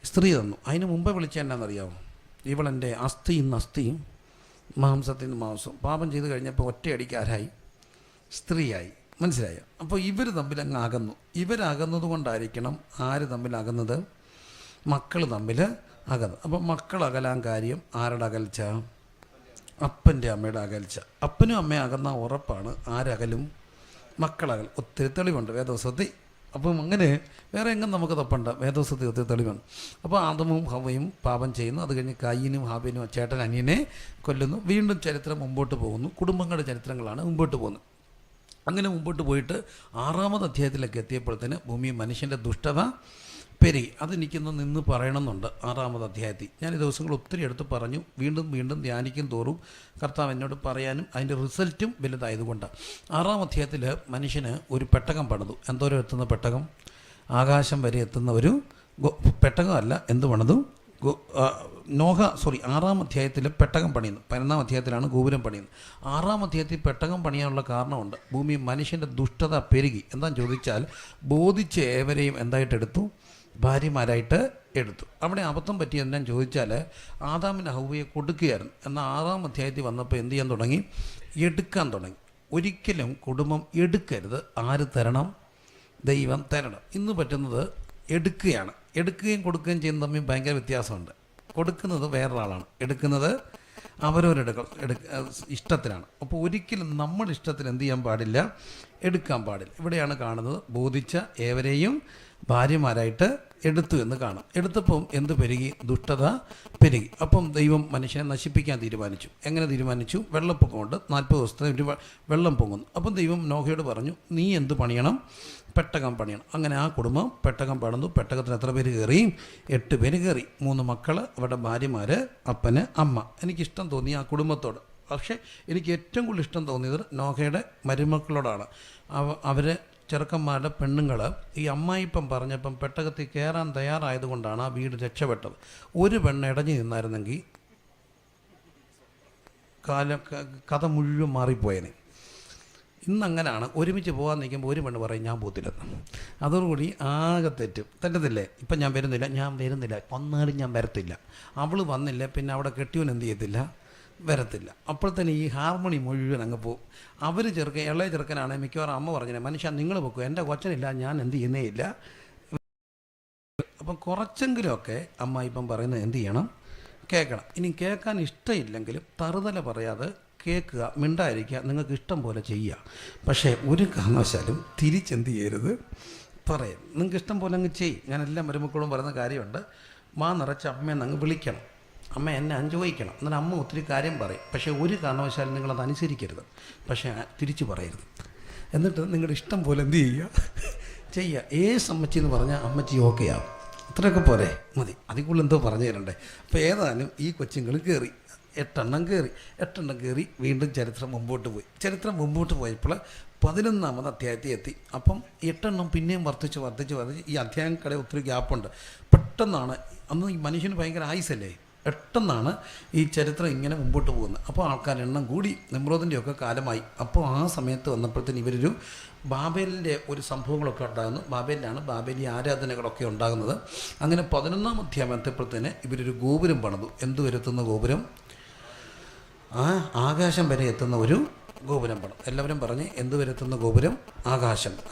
സ്ത്രീ തന്നു. അതിന് മുമ്പേ വിളിച്ച എന്നാണെന്നറിയാമോ? ഇവളെൻ്റെ അസ്ഥിയിൽ നിന്ന് അസ്ഥിയും മാംസത്തിൽ നിന്ന് മാംസവും. പാപം ചെയ്ത് കഴിഞ്ഞപ്പോൾ ഒറ്റയടിക്ക് ആരായി? സ്ത്രീയായി. മനസ്സിലായോ? അപ്പോൾ ഇവർ തമ്മിൽ അങ്ങ് അകന്നു. ഇവരകുന്നത് കൊണ്ടായിരിക്കണം ആര് തമ്മിൽ അകന്നത്? മക്കൾ തമ്മിൽ അകന്നു. അപ്പം മക്കൾ അകലാൻ കാര്യം ആരുടെ അകൽച്ച? അപ്പൻ്റെ അമ്മയുടെ അകൽച്ച. അപ്പനും അമ്മയും അകന്ന ഉറപ്പാണ്. ആരകലും? മക്കളകൽ. ഒത്തിരി തെളിവുണ്ട് വേദോസത്തിൽ. അപ്പം അങ്ങനെ വേറെ എങ്ങും നമുക്ക് തപ്പുണ്ട്. വേദോസത്തിൽ ഒത്തിരി തെളിവുണ്ട്. അപ്പോൾ ആദമും ഹവ്വയും പാപം ചെയ്യുന്നു. അത് കഴിഞ്ഞ് കയീനും ഹാബേലും ചേട്ടൻ അനിയനെ കൊല്ലുന്നു. വീണ്ടും ചരിത്രം മുമ്പോട്ട് പോകുന്നു. കുടുംബങ്ങളുടെ ചരിത്രങ്ങളാണ് മുമ്പോട്ട് പോകുന്നത്. അങ്ങനെ മുമ്പോട്ട് പോയിട്ട് 6-ാമത് അധ്യായത്തിലേക്ക് എത്തിയപ്പോഴത്തേന് ഭൂമിയിൽ മനുഷ്യൻ്റെ ദുഷ്ടത പെരുകി. അതെനിക്കൊന്ന് നിന്ന് പറയണമെന്നുണ്ട്. 6-ാമത് അധ്യായത്തിൽ ഞാൻ ഈ ദിവസങ്ങൾ ഒത്തിരി എടുത്ത് പറഞ്ഞു. വീണ്ടും വീണ്ടും ധ്യാനിക്കും തോറും കർത്താവ് എന്നോട് പറയാനും അതിൻ്റെ റിസൾട്ടും വലുതായതുകൊണ്ടാണ്. 6-ാം അധ്യായത്തിൽ മനുഷ്യന് ഒരു പെട്ടകം പണിതു. എന്തോരം എത്തുന്ന പെട്ടകം? ആകാശം വരെ എത്തുന്ന ഒരു പെട്ടകമല്ല. എന്ത് പണിതു? 6-ാം അധ്യായത്തിൽ പെട്ടകം പണിയുന്നു. 11-ാം അധ്യായത്തിലാണ് ഗോപുരം പണിയുന്നത്. 6-ാം അധ്യായത്തിൽ പെട്ടകം പണിയാനുള്ള കാരണമുണ്ട്. ഭൂമി മനുഷ്യൻ്റെ ദുഷ്ടത പെരുകി. എന്താണെന്ന് ചോദിച്ചാൽ ബോധിച്ച ഏവരെയും എന്തായിട്ട് എടുത്തു? ഭാര്യമാരായിട്ട് എടുത്തു. അവിടെ അബദ്ധം പറ്റിയെന്നാന്ന് ചോദിച്ചാൽ ആദാമിന് ഹവ്വയെ കൊടുക്കുകയായിരുന്നു. എന്നാൽ 6-ാം അധ്യായത്തിൽ വന്നപ്പോൾ എന്ത് ചെയ്യാൻ തുടങ്ങി? എടുക്കാൻ തുടങ്ങി. ഒരിക്കലും കുടുംബം എടുക്കരുത്. ആര് തരണം? ദൈവം തരണം. ഇന്ന് പറ്റുന്നത് എടുക്കുകയാണ്. എടുക്കുകയും കൊടുക്കുകയും ചെയ്യുന്ന തമ്മിൽ ഭയങ്കര വ്യത്യാസമുണ്ട്. കൊടുക്കുന്നത് വേറൊരാളാണ്, എടുക്കുന്നത് അവരവരുടെ ഇഷ്ടത്തിനാണ്. അപ്പോൾ ഒരിക്കലും നമ്മുടെ ഇഷ്ടത്തിന് എന്ത് ചെയ്യാൻ പാടില്ല? എടുക്കാൻ പാടില്ല. ഇവിടെയാണ് കാണുന്നത് ബോധിച്ച ഏവരെയും ഭാര്യമാരായിട്ട് എടുത്തു എന്ന് കാണാം. എടുത്തപ്പം എന്ത് പെരുകി? ദുഷ്ടത പെരുകി. അപ്പം ദൈവം മനുഷ്യനെ നശിപ്പിക്കാൻ തീരുമാനിച്ചു. എങ്ങനെ തീരുമാനിച്ചു? വെള്ളപ്പൊക്കം കൊണ്ട് 40 ദിവസത്തെ ഒരു വെള്ളം പൊങ്ങുന്നു. അപ്പം ദൈവം നോഹയോട് പറഞ്ഞു, നീ എന്ത് പണിയണം? പെട്ടകം പണിയണം. അങ്ങനെ ആ കുടുംബം പെട്ടകം പണിതു. പെട്ടകത്തിന് എത്ര പേര് കയറി? 8 പേര് കയറി. 3 മക്കൾ, അവരുടെ ഭാര്യമാർ, അപ്പന്, അമ്മ. എനിക്കിഷ്ടം തോന്നി ആ കുടുംബത്തോട്. പക്ഷേ എനിക്ക് ഏറ്റവും കൂടുതൽ ഇഷ്ടം തോന്നിയത് നോഹയുടെ മരുമക്കളോടാണ്. അവരെ ചെറുക്കന്മാരുടെ പെണ്ണുങ്ങൾ ഈ അമ്മായിപ്പം പറഞ്ഞപ്പം പെട്ടകത്തിൽ കയറാൻ തയ്യാറായതുകൊണ്ടാണ് ആ വീട് രക്ഷപ്പെട്ടത്. ഒരു പെണ്ണ് ഇടഞ്ഞു നിന്നായിരുന്നെങ്കിൽ കഥ മുഴുവൻ മാറിപ്പോയേനെ. ഇന്നങ്ങനെയാണ്, ഒരുമിച്ച് പോകാൻ നിൽക്കുമ്പോൾ ഒരു പെണ്ണ് പറയും ഞാൻ പോത്തില്ലെന്ന്. അതോടുകൂടി ആകെ തെറ്റത്തില്ലേ. ഇപ്പം ഞാൻ വരുന്നില്ല, വന്നാലും ഞാൻ വരത്തില്ല. അവൾ വന്നില്ല, പിന്നെ അവിടെ കെട്ടിയവൻ എന്ത് ചെയ്യത്തില്ല, വരത്തില്ല. അപ്പോഴത്തേന് ഈ ഹാർമണി മുഴുവൻ അങ്ങ് പോകും. അവർ ഇളയ ചെറുക്കനാണെങ്കിൽ മിക്കവാറും അമ്മ പറഞ്ഞേ, മനുഷ്യ നിങ്ങൾ വെക്കും, എൻ്റെ കൊച്ചനില്ല, ഞാൻ എന്ത് ചെയ്യുന്നേ ഇല്ല. അപ്പം കുറച്ചെങ്കിലുമൊക്കെ അമ്മ ഇപ്പം പറയുന്നത് എന്ത് ചെയ്യണം, കേൾക്കണം. ഇനി കേൾക്കാൻ ഇഷ്ടമില്ലെങ്കിലും തറുതല പറയാതെ കേൾക്കുക, മിണ്ടായിരിക്കുക, നിങ്ങൾക്ക് ഇഷ്ടം പോലെ ചെയ്യുക. പക്ഷേ ഒരു കാരണവശാലും തിരിച്ചെന്ത് ചെയ്യരുത്, പറയാം. നിങ്ങൾക്ക് ഇഷ്ടം പോലെ അങ്ങ് ചെയ്യും. ഞാൻ എല്ലാ മരുമക്കളും പറയുന്ന കാര്യമുണ്ട്, മാ നിറച്ച് അമ്മയെന്ന് അങ്ങ് വിളിക്കണം, അമ്മ എന്നെ ചോദിക്കണം, എന്നാൽ അമ്മ ഒത്തിരി കാര്യം പറയും. പക്ഷേ ഒരു കാരണവശാലും നിങ്ങളത് അനുസരിക്കരുത്, പക്ഷേ തിരിച്ചു പറയരുത്. എന്നിട്ട് നിങ്ങളുടെ ഇഷ്ടം പോലെ എന്ത് ചെയ്യുക. അമ്മച്ചി എന്ന് പറഞ്ഞാൽ അമ്മച്ചി ഓക്കെ ആവും. അത്രയൊക്കെ പോരെ, മതി. അതിൽ കൂടുതൽ എന്തോ പറഞ്ഞു തരണ്ടേ. അപ്പോൾ ഏതായാലും ഈ കൊച്ചുങ്ങൾ കയറി 8 എണ്ണം കയറി വീണ്ടും ചരിത്രം മുമ്പോട്ട് പോയപ്പോൾ 11ാമത് അധ്യായത്തിൽ എത്തി. അപ്പം 8 എണ്ണം പിന്നെയും വർദ്ധിച്ച് ഈ അധ്യായം കടയിൽ ഒത്തിരി ഗ്യാപ്പുണ്ട്. പെട്ടെന്നാണ്, അന്ന് ഈ മനുഷ്യന് ഭയങ്കര ആയുസല്ലേ, പെട്ടെന്നാണ് ഈ ചരിത്രം ഇങ്ങനെ മുമ്പോട്ട് പോകുന്നത്. അപ്പോൾ ആൾക്കാർ എണ്ണം കൂടി, നിമ്രോദിൻ്റെയൊക്കെ കാലമായി. അപ്പോൾ ആ സമയത്ത് വന്നപ്പോഴത്തേന് ഇവരൊരു ബാബേലിൻ്റെ ഒരു സംഭവങ്ങളൊക്കെ ഉണ്ടാകുന്നു. ബാബേലിലാണ് ബാബേലി ആരാധനകളൊക്കെ ഉണ്ടാകുന്നത്. അങ്ങനെ 11ാം അധ്യായം എത്തിയപ്പോഴത്തേന് ഇവരൊരു ഗോപുരം പണിതു. എന്ത് വരുത്തുന്ന ഗോപുരം? ആകാശം വരെ എത്തുന്ന ഒരു ഗോപുരം പണിതു. എല്ലാവരും പറഞ്ഞ് എന്ത് വരെ എത്തുന്ന ഗോപുരം?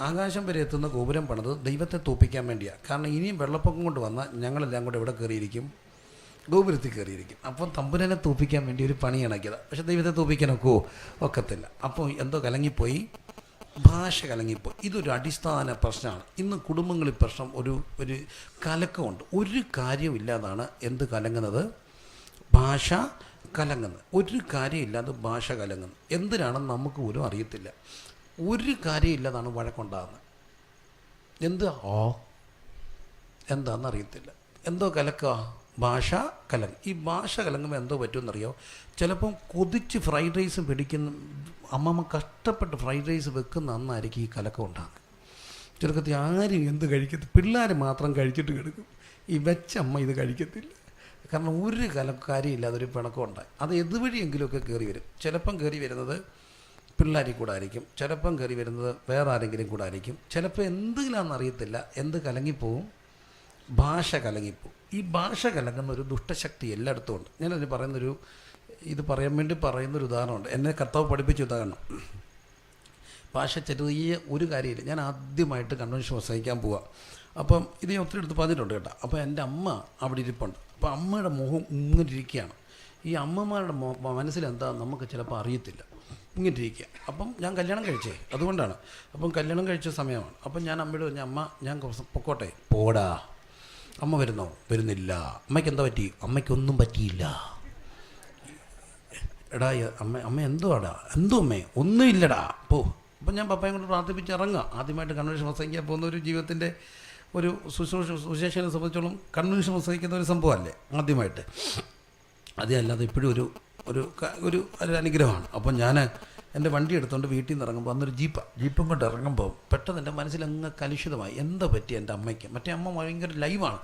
ആകാശം വരെ എത്തുന്ന ഗോപുരം പണിത് ദൈവത്തെ തോപ്പിക്കാൻ വേണ്ടിയാണ്. കാരണം ഇനിയും വെള്ളപ്പൊക്കം കൊണ്ട് വന്നാൽ ഞങ്ങളെല്ലാം കൂടെ എവിടെ കയറിയിരിക്കും? ഗോപുരത്തിൽ കയറിയിരിക്കും. അപ്പം തമ്പുരനെ തോപ്പിക്കാൻ വേണ്ടി ഒരു പണി ഇണക്കിയതാണ്. പക്ഷേ ദൈവത്തെ തോപ്പിക്കാനൊക്കെ ഒക്കത്തില്ല. അപ്പോൾ എന്തോ കലങ്ങിപ്പോയി, ഭാഷ കലങ്ങിപ്പോയി. ഇതൊരു അടിസ്ഥാന പ്രശ്നമാണ്. ഇന്ന് കുടുംബങ്ങളിൽ പ്രശ്നം ഒരു കലക്കമുണ്ട്. ഒരു കാര്യമില്ലാതാണ് എന്ത് കലങ്ങുന്നത്? ഭാഷ കലങ്ങുന്നത്. ഒരു കാര്യമില്ലാതെ ഭാഷ കലങ്ങുന്നത്. എന്തിനാണെന്ന് നമുക്ക് പോലും അറിയത്തില്ല. ഒരു കാര്യമില്ലാതാണ് വഴക്കുണ്ടാകുന്നത്. എന്താണെന്ന് അറിയത്തില്ല. എന്തോ കലക്കുക, ഭാഷ കലങ്ങും. ഈ ഭാഷ കലങ്ങുമ്പോൾ എന്തോ പറ്റുമെന്നറിയോ? ചിലപ്പം കൊതിച്ച് ഫ്രൈഡ് റൈസ് പിടിക്കുന്ന അമ്മമ്മ കഷ്ടപ്പെട്ട് ഫ്രൈഡ് റൈസ് വെക്കുന്ന അന്നായിരിക്കും ഈ കലക്കം ഉണ്ടാകുന്നത്. ചെറുക്കത്തിൽ ആരും എന്ത് കഴിക്കത്തില്ല, പിള്ളേർ മാത്രം കഴിച്ചിട്ട് കിടക്കും. ഈ വെച്ച അമ്മ ഇത് കഴിക്കത്തില്ല. കാരണം ഒരു കാര്യമില്ലാതെ ഒരു പിണക്കം ഉണ്ടായി. അത് എതുവഴിയെങ്കിലുമൊക്കെ കയറി വരും. ചിലപ്പം കയറി വരുന്നത് പിള്ളേരിൽ കൂടെ ആയിരിക്കും, ചിലപ്പം കയറി വരുന്നത് വേറെ ആരെങ്കിലും കൂടെ ആയിരിക്കും, ചിലപ്പോൾ എന്തെങ്കിലാണെന്ന് അറിയത്തില്ല. എന്ത് കലങ്ങിപ്പോവും? ഭാഷ കലങ്ങിപ്പോവും. ഈ ഭാഷ കലങ്ങുന്ന ഒരു ദുഷ്ടശക്തി എല്ലായിടത്തും ഉണ്ട്. ഞാനതിന് ഇത് പറയാൻ വേണ്ടി പറയുന്നൊരു ഉദാഹരണമുണ്ട്. എന്നെ കർത്താവ് പഠിപ്പിച്ച ഉദാഹരണം. ഭാഷ ചെറിയ ഒരു കാര്യമില്ല. ഞാൻ ആദ്യമായിട്ട് കൺവെൻഷൻ പ്രസംഗിക്കാൻ പോവാം. അപ്പം ഇത് ഞാൻ ഒത്തിരി എടുത്ത് പറഞ്ഞിട്ടുണ്ട് കേട്ടോ. അപ്പോൾ എൻ്റെ അമ്മ അവിടെ ഇരിപ്പുണ്ട്. അപ്പോൾ അമ്മയുടെ മുഖം ഇങ്ങനെ ഇരിക്കുകയാണ്. ഈ അമ്മമാരുടെ മനസ്സിലെന്താ നമുക്ക് ചിലപ്പോൾ അറിയത്തില്ല, ഇങ്ങനെ ഇരിക്കുക. അപ്പം ഞാൻ കല്യാണം കഴിച്ചേ, അതുകൊണ്ടാണ്. അപ്പം കല്യാണം കഴിച്ച സമയമാണ്. അപ്പം ഞാൻ അമ്മയോട് പറഞ്ഞു, അമ്മ ഞാൻ പൊക്കോട്ടെ. പോടാ. അമ്മ വരുന്നോ? വരുന്നില്ല. അമ്മയ്ക്ക് എന്താ പറ്റി? അമ്മയ്ക്കൊന്നും പറ്റിയില്ല. എടാ അമ്മ എന്തോടാ? എന്തോ അമ്മേ? ഒന്നുമില്ലടാ, പോ. അപ്പം ഞാൻ പപ്പയും കൊണ്ട് പ്രാർത്ഥിപ്പിച്ച് ഇറങ്ങുക. ആദ്യമായിട്ട് കൺവെൻഷൻ പ്രസംഗിക്കാൻ പോകുന്ന ഒരു ജീവിതത്തിൻ്റെ ഒരു സുശേഷനെ സംബന്ധിച്ചോളം കൺവെൻഷൻ പ്രസംഗിക്കുന്ന ഒരു സംഭവമല്ലേ ആദ്യമായിട്ട്. അതല്ലാതെ ഇപ്പോഴും ഒരു അനുഗ്രഹമാണ്. അപ്പം ഞാൻ എൻ്റെ വണ്ടി എടുത്തുകൊണ്ട് വീട്ടിൽ നിന്ന് ഇറങ്ങുമ്പോൾ അന്നൊരു ജീപ്പും കൊണ്ട് ഇറങ്ങുമ്പോൾ പെട്ടെന്ന് എൻ്റെ മനസ്സിലങ്ങ് കലുഷിതമായി. എന്താ പറ്റി എൻ്റെ അമ്മയ്ക്ക്? മറ്റേ അമ്മ ഭയങ്കര ലൈവാണ്.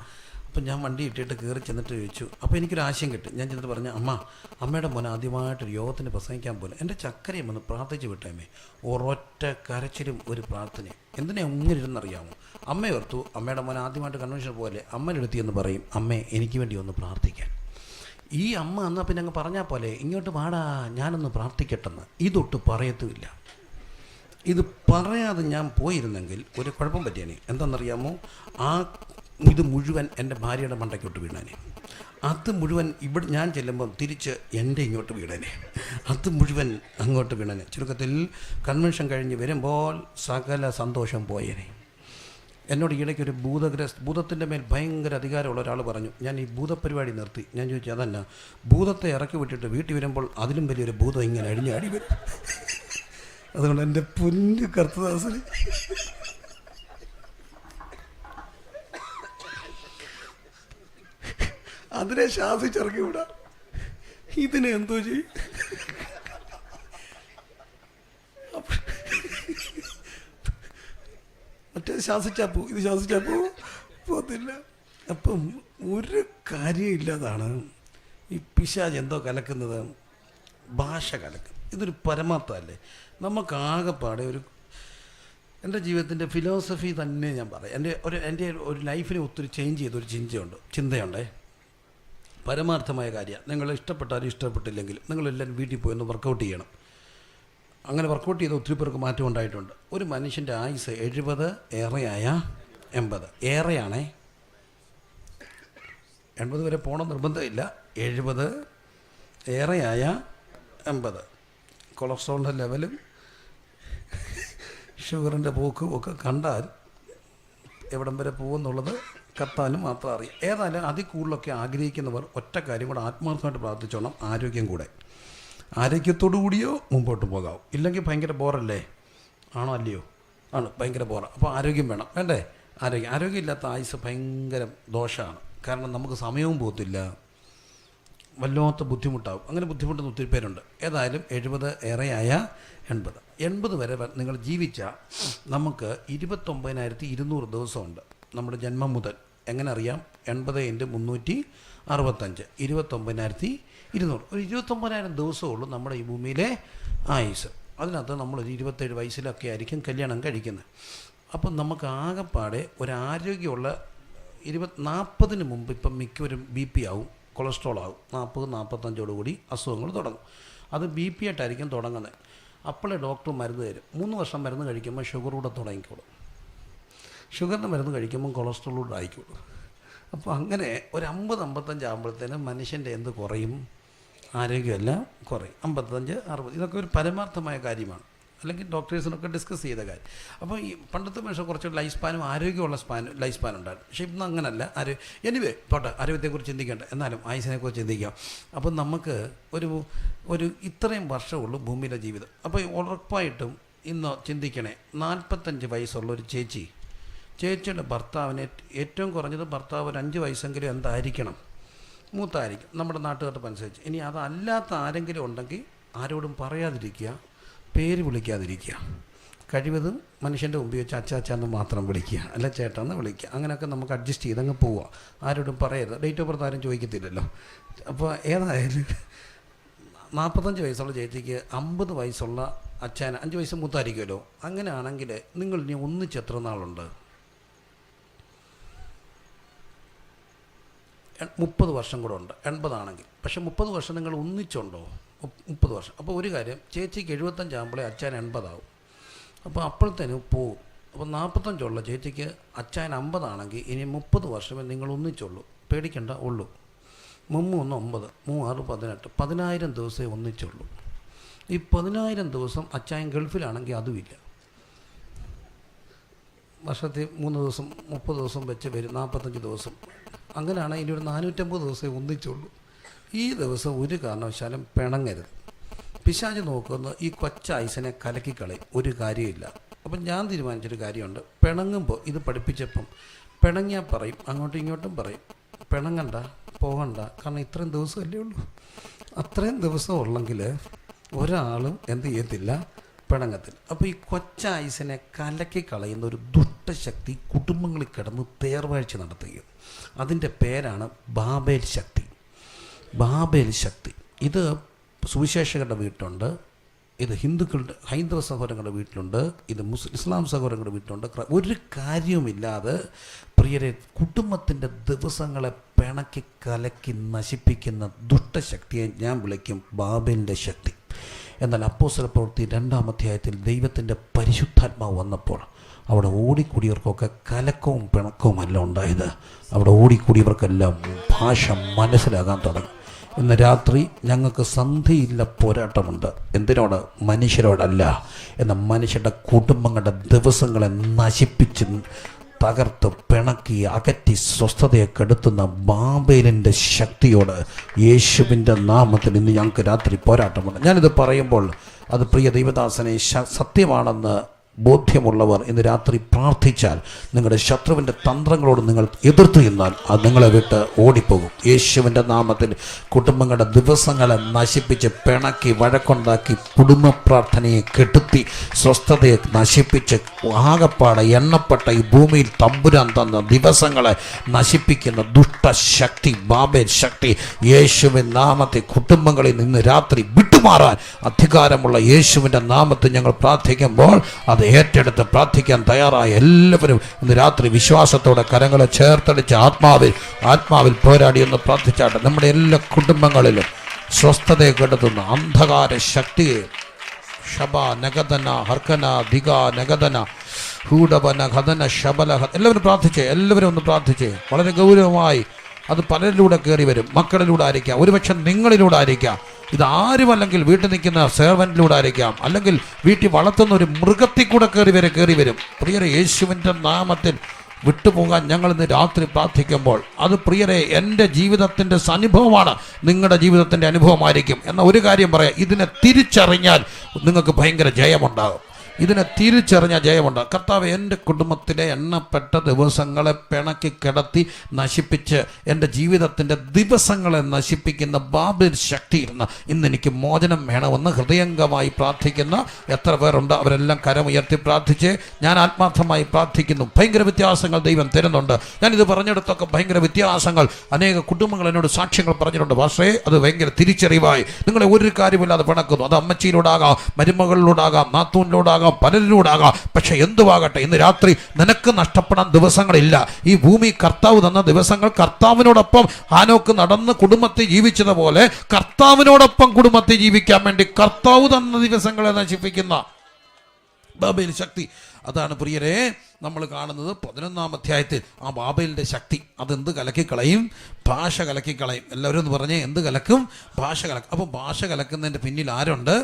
അപ്പം ഞാൻ വണ്ടി ഇട്ടിട്ട് കയറി ചെന്നിട്ട് ചോദിച്ചു. അപ്പോൾ എനിക്കൊരു ആശയം കിട്ടി. ഞാൻ ചെന്നിട്ട് പറഞ്ഞു, അമ്മയുടെ മോനെ ആദ്യമായിട്ടൊരു യോഗത്തിന് പ്രസംഗിക്കാൻ പോലും എൻ്റെ ചക്കരയും ഒന്ന് പ്രാർത്ഥിച്ച് വിട്ടേമേ. ഒരൊറ്റ കരച്ചിലും ഒരു പ്രാർത്ഥനയും. എന്തിനാ ഇങ്ങനെ ഇരുന്നറിയാമോ? അമ്മ ഓർത്തു അമ്മയുടെ മോനെ ആദ്യമായിട്ട് കൺവെൻഷൻ പോലെ അമ്മയുടെ അടുത്ത് എന്ന് പറയും, അമ്മേ എനിക്ക് വേണ്ടി ഒന്ന് പ്രാർത്ഥിക്കാൻ. ഈ അമ്മ എന്നാൽ പിന്നെ അങ്ങ് പറഞ്ഞാൽ പോലെ ഇങ്ങോട്ട് വാടാ ഞാനൊന്ന് പ്രാർത്ഥിക്കട്ടെന്ന്. ഇതൊട്ട് പറയത്തുമില്ല. ഇത് പറയാതെ ഞാൻ പോയിരുന്നെങ്കിൽ ഒരു കുഴപ്പം പറ്റിയേനെ. എന്താണെന്നറിയാമോ? ഇത് മുഴുവൻ എൻ്റെ ഭാര്യയുടെ മണ്ടയ്ക്കോട്ട് വീണേനെ. അത് മുഴുവൻ ഇവിടെ ഞാൻ ചെല്ലുമ്പം തിരിച്ച് എൻ്റെ ഇങ്ങോട്ട് വീണേനെ. അത് മുഴുവൻ അങ്ങോട്ട് വീണേനെ. ചുരുക്കത്തിൽ കൺവെൻഷൻ കഴിഞ്ഞ് വരുമ്പോൾ സകല സന്തോഷം പോയേനെ. എന്നോട് ഈയിടയ്ക്കൊരു ഭൂതത്തിൻ്റെ മേൽ ഭയങ്കര അധികാരമുള്ള ഒരാൾ പറഞ്ഞു, ഞാൻ ഈ ഭൂതപരിപാടി നിർത്തി. ഞാൻ ചോദിച്ചു, അതല്ല, ഭൂതത്തെ ഇറക്കി വിട്ടിട്ട് വീട്ടിൽ വരുമ്പോൾ അതിലും വലിയൊരു ഭൂതം ഇങ്ങനെ അടിഞ്ഞാടി വരും. അതുകൊണ്ട് എൻ്റെ പൊന്നു കർത്തദാസന് അതിനെ ശാസിച്ചിറക്കി വിടാം. ഇതിനെ എന്തോ ചെയ്യും? മറ്റേത് ശ്വാസിച്ചാൽ പോവും, ഇത് ശ്വാസിച്ചാൽ പോകത്തില്ല. അപ്പം ഒരു കാര്യമില്ലാതാണ് ഈ പിശാച് എന്തോ കലക്കുന്നത്, ഭാഷ കലക്കും. ഇതൊരു പരമാർത്ഥമല്ലേ. നമുക്കാകെപ്പാടെ എൻ്റെ ജീവിതത്തിൻ്റെ ഫിലോസഫി തന്നെ ഞാൻ പറയാം. എൻ്റെ ഒരു ലൈഫിനെ ഒത്തിരി ചേഞ്ച് ചെയ്തൊരു ചിന്തയുണ്ടേ. പരമാർത്ഥമായ കാര്യമാണ്. നിങ്ങൾ ഇഷ്ടപ്പെട്ടാലും ഇഷ്ടപ്പെട്ടില്ലെങ്കിലും നിങ്ങളെല്ലാവരും വീട്ടിൽ പോയി ഒന്ന് വർക്കൗട്ട് ചെയ്യണം. അങ്ങനെ വർക്കൗട്ട് ചെയ്ത് ഒത്തിരി പേർക്ക് മാറ്റം ഉണ്ടായിട്ടുണ്ട്. ഒരു മനുഷ്യൻ്റെ ആയുസ് 70, ഏറെയായ 80. ഏറെയാണേ, 80 വരെ പോകണം നിർബന്ധമില്ല. 70, ഏറെയായ 80. കൊളസ്ട്രോളിൻ്റെ ലെവലും ഷുഗറിൻ്റെ പോക്കും ഒക്കെ കണ്ടാൽ എവിടം വരെ പോകുമെന്നുള്ളത് കർത്താവിന് മാത്രം അറിയാം. ഏതായാലും അതിൽ കൂടുതലൊക്കെ ആഗ്രഹിക്കുന്നവർ ഒറ്റ കാര്യം കൂടെ ആത്മാർത്ഥമായിട്ട് പ്രാർത്ഥിച്ചോണം, ആരോഗ്യം കൂടെ. ആരോഗ്യത്തോടു കൂടിയോ മുമ്പോട്ട് പോകാവും. ഇല്ലെങ്കിൽ ഭയങ്കര ബോറല്ലേ? ആണോ അല്ലയോ? ആണ്, ഭയങ്കര ബോറാണ്. അപ്പോൾ ആരോഗ്യം വേണം, വേണ്ടേ? ആരോഗ്യമില്ലാത്ത ആയുസ് ഭയങ്കര ദോഷമാണ്. കാരണം നമുക്ക് സമയവും പോകത്തില്ല, വല്ലാത്ത ബുദ്ധിമുട്ടാവും. അങ്ങനെ ബുദ്ധിമുട്ടുന്ന ഒത്തിരി പേരുണ്ട്. ഏതായാലും 70, ഏറെയായ 80. 80 വരെ നിങ്ങൾ ജീവിച്ചാൽ നമുക്ക് 29,200 ദിവസമുണ്ട് നമ്മുടെ ജന്മം മുതൽ. എങ്ങനെ അറിയാം? 80 × 365, 29,200. ഒരു 29,000 ദിവസമുള്ളൂ നമ്മുടെ ഈ ഭൂമിയിലെ ആയുസ്. അതിനകത്ത് നമ്മളൊരു 27 വയസ്സിലൊക്കെ ആയിരിക്കും കല്യാണം കഴിക്കുന്നത്. അപ്പം നമുക്ക് ആകെപ്പാടെ ഒരാരോഗ്യമുള്ള 40-ന് മുമ്പ് ഇപ്പം മിക്കവരും BP ആവും, കൊളസ്ട്രോൾ ആവും. 40-45 അസുഖങ്ങൾ തുടങ്ങും. അത് BP ആയിട്ടായിരിക്കും തുടങ്ങുന്നത്. അപ്പോഴേ ഡോക്ടർ മരുന്ന് തരും. 3 വർഷം മരുന്ന് കഴിക്കുമ്പോൾ ഷുഗർ കൂടെ തുടങ്ങിക്കോളും. ഷുഗറിൻ്റെ മരുന്ന് കഴിക്കുമ്പോൾ കൊളസ്ട്രോൾ കൂടെ ആയിക്കോളും. അപ്പോൾ അങ്ങനെ ഒരു 50-55 ആകുമ്പോഴത്തേനും മനുഷ്യൻ്റെ എന്ത് കുറയും? ആരോഗ്യമെല്ലാം കുറയും. 55-60 ഇതൊക്കെ ഒരു പരമാർത്ഥമായ കാര്യമാണ്. അല്ലെങ്കിൽ ഡോക്ടേഴ്സിനൊക്കെ ഡിസ്കസ് ചെയ്ത കാര്യം. അപ്പോൾ ഈ പണ്ടത്തെ മനുഷ്യർ കുറച്ച് ലൈഫ് സ്പാനും ആരോഗ്യമുള്ള ലൈഫ് സ്പാൻ ഉണ്ടായിരുന്നു. പക്ഷേ ഇന്ന് അങ്ങനല്ല. എനിവേ പോട്ടെ, ആരോഗ്യത്തെക്കുറിച്ച് ചിന്തിക്കേണ്ട, എന്നാലും ആയുസിനെക്കുറിച്ച് ചിന്തിക്കാം. അപ്പം നമുക്ക് ഒരു ഇത്രയും വർഷമുള്ളൂ ഭൂമിയിലെ ജീവിതം. അപ്പോൾ ഉറപ്പായിട്ടും ഇന്ന് ചിന്തിക്കണേ, 45 വയസ്സുള്ള ഒരു ചേച്ചിയുടെ ഭർത്താവിന് ഏറ്റവും കുറഞ്ഞത് ഭർത്താവ് ഒരു 5 വയസ്സെങ്കിലും എന്തായിരിക്കണം? മൂത്തായിരിക്കും നമ്മുടെ നാട്ടുകാർക്കനുസരിച്ച്. ഇനി അതല്ലാത്ത ആരെങ്കിലും ഉണ്ടെങ്കിൽ ആരോടും പറയാതിരിക്കുക, പേര് വിളിക്കാതിരിക്കുക. കഴിവതും മനുഷ്യൻ്റെ മുമ്പിൽ വെച്ച് അച്ചാച്ചാന്ന് മാത്രം വിളിക്കുക, അല്ല ചേട്ടാന്ന് വിളിക്കുക. അങ്ങനെയൊക്കെ നമുക്ക് അഡ്ജസ്റ്റ് ചെയ്തങ്ങ് പോവുക. ആരോടും പറയരുത്. ഡേറ്റ് ഓഫ് ബർത്ത് ആരും ചോദിക്കത്തില്ലല്ലോ. അപ്പോൾ ഏതായാലും 45 വയസ്സുള്ള ചേച്ചിക്ക് 50 വയസ്സുള്ള അച്ഛന് 5 വയസ്സ് മൂത്തായിരിക്കുമല്ലോ. അങ്ങനെയാണെങ്കിൽ നിങ്ങൾ ഇനി ഒന്നിച്ച് എത്ര നാളുണ്ട്? 30 വർഷം കൂടെ ഉണ്ട്, 80 ആണെങ്കിൽ. പക്ഷേ 30 വർഷം നിങ്ങൾ ഒന്നിച്ചുണ്ടോ? 30 വർഷം. അപ്പോൾ ഒരു കാര്യം, ചേച്ചിക്ക് 75 ആകുമ്പോഴേ അച്ഛൻ 80 ആവും. അപ്പോൾ അപ്പോഴത്തേനും പോവും. അപ്പോൾ 45 ഉള്ള ചേച്ചിക്ക് അച്ഛൻ 50 ആണെങ്കിൽ ഇനി 30 വർഷമേ നിങ്ങൾ ഒന്നിച്ചുള്ളൂ. പേടിക്കണ്ട, ഉള്ളൂ. 3 1 9, 3 6 18, 10,000 ദിവസമേ ഒന്നിച്ചുള്ളൂ. ഈ 10,000 ദിവസം അച്ഛൻ ഗൾഫിലാണെങ്കിൽ അതുമില്ല. വർഷത്തിൽ 3 ദിവസം 30 ദിവസം വെച്ച് വരും, 45 ദിവസം. അങ്ങനെയാണ് ഇനി ഒരു 450 ദിവസമേ ഒന്നിച്ചുള്ളൂ. ഈ ദിവസം ഒരു കാരണവശാലും പിണങ്ങരുത്. പിശാച് നോക്കുന്ന ഈ കൊച്ചായുസിനെ കലക്കിക്കളയും, ഒരു കാര്യമില്ല. അപ്പം ഞാൻ തീരുമാനിച്ചൊരു കാര്യമുണ്ട്. പിണങ്ങുമ്പോൾ ഇത് പഠിപ്പിച്ചപ്പം പിണങ്ങിയാൽ പറയും, അങ്ങോട്ടും ഇങ്ങോട്ടും പറയും, പിണങ്ങണ്ട, പോകണ്ട. കാരണം ഇത്രയും ദിവസമല്ലേ ഉള്ളൂ. അത്രയും ദിവസം ഉള്ളെങ്കിൽ ഒരാളും എന്ത് ചെയ്യത്തില്ല, പിണങ്ങത്തില്ല. അപ്പോൾ ഈ കൊച്ചായുസിനെ കലക്കി കളയുന്ന ഒരു ദുഷ്ടശക്തി കുടുംബങ്ങളിൽ കിടന്ന് തേർവാഴ്ച നടത്തുകയും, അതിൻ്റെ പേരാണ് ബാബേൽ ശക്തി. ബാബേൽ ശക്തി. ഇത് സുവിശേഷകരുടെ വീട്ടിലുണ്ട്, ഇത് ഹൈന്ദവ സഹോദരങ്ങളുടെ വീട്ടിലുണ്ട്, ഇത് ഇസ്ലാം സഹോദരങ്ങളുടെ വീട്ടിലുണ്ട്. ഒരു കാര്യവുമില്ലാതെ പ്രിയരെ കുടുംബത്തിൻ്റെ ദിവസങ്ങളെ പിണക്കി കലക്കി നശിപ്പിക്കുന്ന ദുഷ്ടശക്തിയെ ഞാൻ വിളിക്കും ബാബേലിൻ്റെ ശക്തി. എന്നാൽ അപ്പോസ്തല പ്രവൃത്തി 2-ാം അധ്യായത്തിൽ ദൈവത്തിൻ്റെ പരിശുദ്ധാത്മാവ് വന്നപ്പോൾ അവിടെ ഓടിക്കൂടിയവർക്കൊക്കെ കലക്കവും പിണക്കവും അല്ല ഉണ്ടായത്. അവിടെ ഓടിക്കൂടിയവർക്കെല്ലാം ഭാഷ മനസ്സിലാകാൻ തുടങ്ങി. ഇന്ന് രാത്രി ഞങ്ങൾക്ക് സന്ധിയില്ല പോരാട്ടമുണ്ട്. എന്തിനോട്? മനുഷ്യരോടല്ല, എന്നാൽ മനുഷ്യരുടെ കുടുംബങ്ങളുടെ ദിവസങ്ങളെ നശിപ്പിച്ച് തകർത്ത് പിണക്കി അകറ്റി സ്വസ്ഥതയെ കെടുത്തുന്ന ബാബേലിൻ്റെ ശക്തിയോട് യേശുവിൻ്റെ നാമത്തിൽ ഇന്ന് ഞങ്ങൾക്ക് രാത്രി പോരാട്ടമുണ്ട്. ഞാനിത് പറയുമ്പോൾ അത് പ്രിയ ദൈവദാസനെ സത്യമാണെന്ന് ബോധ്യമുള്ളവർ ഇന്ന് രാത്രി പ്രാർത്ഥിച്ചാൽ നിങ്ങളുടെ ശത്രുവിൻ്റെ തന്ത്രങ്ങളോട് നിങ്ങൾ എതിർത്ത് നിന്നാൽ അത് നിങ്ങളെ വിട്ട് ഓടിപ്പോകും. യേശുവിൻ്റെ നാമത്തിൽ കുടുംബങ്ങളുടെ ദിവസങ്ങളെ നശിപ്പിച്ച് പിണക്കി വഴക്കുണ്ടാക്കി കുടുംബ പ്രാർത്ഥനയെ കെടുത്തി സ്വസ്ഥതയെ നശിപ്പിച്ച് ആകപ്പാടെ എണ്ണപ്പെട്ട ഈ ഭൂമിയിൽ തമ്പുരാൻ തന്ന ദിവസങ്ങളെ നശിപ്പിക്കുന്ന ദുഷ്ടശക്തി, ബാബേൽ ശക്തി, യേശുവിൻ നാമത്തെ കുടുംബങ്ങളിൽ നിന്ന് രാത്രി വിട്ടുമാറാൻ അധികാരമുള്ള യേശുവിൻ്റെ നാമത്തിൽ ഞങ്ങൾ പ്രാർത്ഥിക്കുമ്പോൾ അത് ഏറ്റെടുത്ത് പ്രാർത്ഥിക്കാൻ തയ്യാറായ എല്ലാവരും ഇന്ന് രാത്രി വിശ്വാസത്തോടെ കരങ്ങളെ ചേർത്തടിച്ച് ആത്മാവിൽ പോരാടിയെന്ന് പ്രാർത്ഥിച്ചാട്ടെ. നമ്മുടെ എല്ലാ കുടുംബങ്ങളിലും സ്വസ്ഥതയെ കെടുത്തുന്ന അന്ധകാര ശക്തിയെ ശബ നഗദന ഹർക്കന ദിഗ നഗദന ഹൂഡബന ഖദന ശബല, എല്ലാവരും പ്രാർത്ഥിച്ചേ, എല്ലാവരും ഒന്ന് പ്രാർത്ഥിച്ചേ. വളരെ ഗൗരവമായി അത് പലരിലൂടെ കയറി വരും. മക്കളിലൂടെ ആയിരിക്കാം, ഒരുപക്ഷെ നിങ്ങളിലൂടെ ആയിരിക്കാം, ഇത് ആരുമല്ലെങ്കിൽ വീട്ടിൽ നിൽക്കുന്ന സെർവൻറ്റിലൂടെ ആയിരിക്കാം, അല്ലെങ്കിൽ വീട്ടിൽ വളർത്തുന്ന ഒരു മൃഗത്തിൽ കൂടെ കയറി വരും. പ്രിയരെ, യേശുവിൻ്റെ നാമത്തിൽ വിട്ടുപോകാൻ ഞങ്ങൾ ഇന്ന് രാത്രി പ്രാർത്ഥിക്കുമ്പോൾ അത് പ്രിയരെ എൻ്റെ ജീവിതത്തിൻ്റെ അനുഭവമാണ്, നിങ്ങളുടെ ജീവിതത്തിൻ്റെ അനുഭവമായിരിക്കും. എന്ന ഒരു കാര്യം പറയാം, ഇതിനെ തിരിച്ചറിഞ്ഞാൽ നിങ്ങൾക്ക് ഭയങ്കര ജയമുണ്ടാകും. ഇതിനെ തിരിച്ചറിഞ്ഞ ജയമുണ്ട്. കർത്താവ്, എൻ്റെ കുടുംബത്തിലെ എണ്ണപ്പെട്ട ദിവസങ്ങളെ പിണക്കി കിടത്തി നശിപ്പിച്ച് എൻ്റെ ജീവിതത്തിൻ്റെ ദിവസങ്ങളെ നശിപ്പിക്കുന്ന ബാബേൽ ശക്തിയിൽ നിന്ന് ഇന്ന് എനിക്ക് മോചനം വേണമെന്ന് ഹൃദയംഗമായി പ്രാർത്ഥിക്കുന്ന എത്ര പേരുണ്ട്? അവരെല്ലാം കരമുയർത്തി പ്രാർത്ഥിച്ച് ഞാൻ ആത്മാർത്ഥമായി പ്രാർത്ഥിക്കുന്നു. ഭയങ്കര വ്യത്യാസങ്ങൾ ദൈവം തരുന്നുണ്ട്. ഞാനിത് പറഞ്ഞെടുത്തൊക്കെ ഭയങ്കര വ്യത്യാസങ്ങൾ അനേക കുടുംബങ്ങൾ എന്നോട് സാക്ഷ്യങ്ങൾ പറഞ്ഞിട്ടുണ്ട്. പക്ഷേ അത് ഭയങ്കര തിരിച്ചറിവായി നിങ്ങളെ ഒരു കാര്യമില്ലാതെ പിണക്കുന്നു. അത് അമ്മച്ചിയിലൂടാകാം, മരുമകളിലൂടാകാം, നാത്തൂനിലൂടാകാം, പലരിലൂടാകാം. പക്ഷെ എന്തുവാകട്ടെ, ഇന്ന് രാത്രി നിനക്ക് നഷ്ടപ്പെടാൻ ദിവസങ്ങളില്ല. ഈ ഭൂമി കർത്താവ് തന്ന ദിവസങ്ങൾ കർത്താവിനോടൊപ്പം ഹാനോക്ക് നടന്ന് കുടുംബത്തെ ജീവിച്ചതുപോലെ കർത്താവിനോടൊപ്പം കുടുംബത്തെ ജീവിക്കാൻ വേണ്ടി കർത്താവ് തന്ന ദിവസങ്ങളെ നശിപ്പിക്കുന്ന ബാബേൽ ശക്തി. അതാണ് പ്രിയരെ നമ്മൾ കാണുന്നത് 11-ാം അധ്യായത്തിൽ. ആ ബാബേലിൻ്റെ ശക്തി അതെന്ത് കലക്കിക്കളയും? ഭാഷ കലക്കിക്കളയും. എല്ലാവരും ഒന്ന് പറഞ്ഞേ, എന്ത് കലക്കും? ഭാഷ കലക്കും. അപ്പോൾ ഭാഷ കലക്കുന്നതിൻ്റെ പിന്നിൽ ആരുണ്ട്?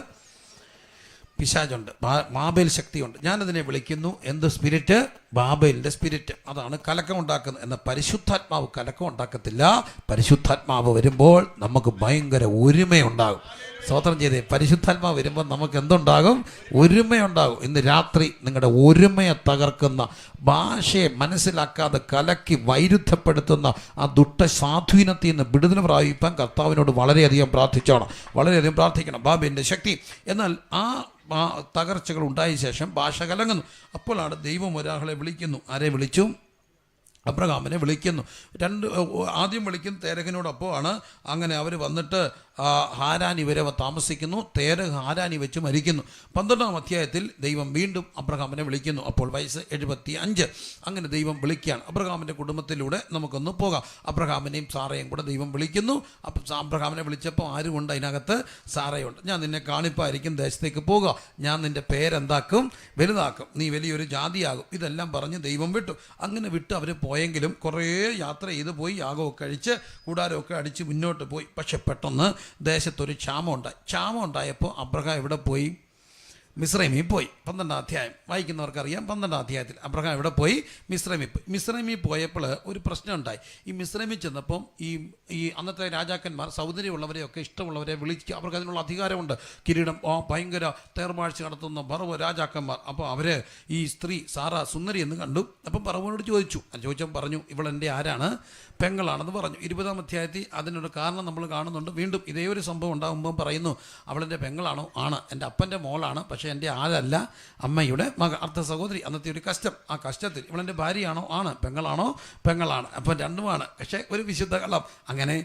പിശാചുണ്ട്, ബാബേൽ ശക്തിയുണ്ട്. ഞാനതിനെ വിളിക്കുന്നു എന്ത് സ്പിരിറ്റ്? ബാബേലിൻ്റെ സ്പിരിറ്റ്. അതാണ് കലക്കം ഉണ്ടാക്കുന്നത്. എന്നാൽ പരിശുദ്ധാത്മാവ് കലക്കം ഉണ്ടാക്കത്തില്ല. പരിശുദ്ധാത്മാവ് വരുമ്പോൾ നമുക്ക് ഭയങ്കര ഒരുമയുണ്ടാകും. സ്തോത്രം ചെയ്തേ. പരിശുദ്ധാത്മാവ് വരുമ്പോൾ നമുക്ക് എന്തുണ്ടാകും? ഒരുമയുണ്ടാകും. ഇന്ന് രാത്രി നിങ്ങളുടെ ഒരുമയെ തകർക്കുന്ന, ഭാഷയെ മനസ്സിലാക്കാതെ കലക്കി വൈരുദ്ധ്യപ്പെടുത്തുന്ന ആ ദുഷ്ടസ്വാധീനത്തിൽ നിന്ന് വിടുതൽ പ്രാപിപ്പാൻ കർത്താവിനോട് വളരെയധികം പ്രാർത്ഥിച്ചോണം, വളരെയധികം പ്രാർത്ഥിക്കണം. ബാബേലിൻ്റെ ശക്തി. എന്നാൽ ആ തകർച്ചകൾ ഉണ്ടായ ശേഷം ഭാഷ കലങ്ങുന്നു. അപ്പോഴാണ് ദൈവം ഒരാളെ വിളിക്കുന്നു. ആരെ വിളിച്ചു? അബ്രഹാമിനെ വിളിക്കുന്നു. ആദ്യം വിളിക്കുന്ന തേരഹിനോടൊപ്പമാണ്. അങ്ങനെ അവർ വന്നിട്ട് ഹാരാനി വരെ താമസിക്കുന്നു. തേരഹ് ഹാരാനി വെച്ച് മരിക്കുന്നു. 12-ാം അധ്യായത്തിൽ ദൈവം വീണ്ടും അബ്രഹാമിനെ വിളിക്കുന്നു. അപ്പോൾ വയസ്സ് 75. അങ്ങനെ ദൈവം വിളിക്കുകയാണ്. അബ്രഹാമിൻ്റെ കുടുംബത്തിലൂടെ നമുക്കൊന്ന് പോകാം. അബ്രഹാമിനെയും സാറയും കൂടെ ദൈവം വിളിക്കുന്നു. അപ്പം അബ്രഹാമിനെ വിളിച്ചപ്പോൾ ആരുമുണ്ട് അതിനകത്ത്? സാറയുണ്ട്. ഞാൻ നിന്നെ കാണിപ്പായിരിക്കും, ദേശത്തേക്ക് പോകുക, ഞാൻ നിൻ്റെ പേരെന്താക്കും? വലുതാക്കും, നീ വലിയൊരു ജാതിയാകും. ഇതെല്ലാം പറഞ്ഞ് ദൈവം വിട്ടു. അങ്ങനെ വിട്ട് അവർ പോയെങ്കിലും കുറേ യാത്ര ചെയ്ത് പോയി, യാഗമൊക്കെ കഴിച്ച് കൂടാരമൊക്കെ അടിച്ച് മുന്നോട്ട് പോയി. പക്ഷെ പെട്ടെന്ന് ദേശത്തൊരു ക്ഷാമം ഉണ്ടായപ്പോൾ അബ്രഹാം എവിടെ പോയി? മിസ്രൈമിൽ പോയി. 12-ാം അധ്യായം വായിക്കുന്നവർക്കറിയാം. 12-ാം അധ്യായത്തിൽ അബ്രഹാം എവിടെ പോയി? മിസ്രൈമിൽ പോയി. മിസ്രൈമിൽ പോയപ്പോൾ ഒരു പ്രശ്നം ഉണ്ടായി. ഈ മിസ്രൈമിൽ ചെന്നപ്പം ഈ അന്നത്തെ രാജാക്കന്മാർ സൗന്ദര്യമുള്ളവരെയൊക്കെ ഇഷ്ടമുള്ളവരെ വിളിക്കുക. അവർക്ക് അതിനുള്ള അധികാരമുണ്ട്. കിരീടം ഭയങ്കര തേർമാഴ്ച നടത്തുന്ന ഫറവോ രാജാക്കന്മാർ. അപ്പോൾ അവർ ഈ സ്ത്രീ സാറ സുന്ദരി എന്ന് കണ്ടു. അപ്പം ഫറവോനോട് ചോദിച്ചപ്പോൾ പറഞ്ഞു, ഇവളെൻ്റെ ആരാണ്? പെങ്ങളാണെന്ന് പറഞ്ഞു. 20-ാം അധ്യായത്തിൽ അതിനൊരു കാരണം നമ്മൾ കാണുന്നുണ്ട്. വീണ്ടും ഇതേ ഒരു സംഭവം ഉണ്ടാകുമ്പോൾ പറയുന്നു, അവളെൻ്റെ പെങ്ങളാണോ? ആണ്. എൻ്റെ അപ്പൻ്റെ മോളാണ്, പക്ഷേ എൻ്റെ ആളല്ല, അമ്മയുടെ മകൾ, അർത്ഥ സഹോദരി. അന്നത്തെ ഒരു കഷ്ടം. ആ കഷ്ടത്തിൽ ഇവളെൻ്റെ ഭാര്യയാണോ? ആണ്. പെങ്ങളാണോ? പെങ്ങളാണ്. അപ്പം രണ്ടുമാണ്. പക്ഷേ ഒരു വിശുദ്ധ കള്ളം. അങ്ങനെ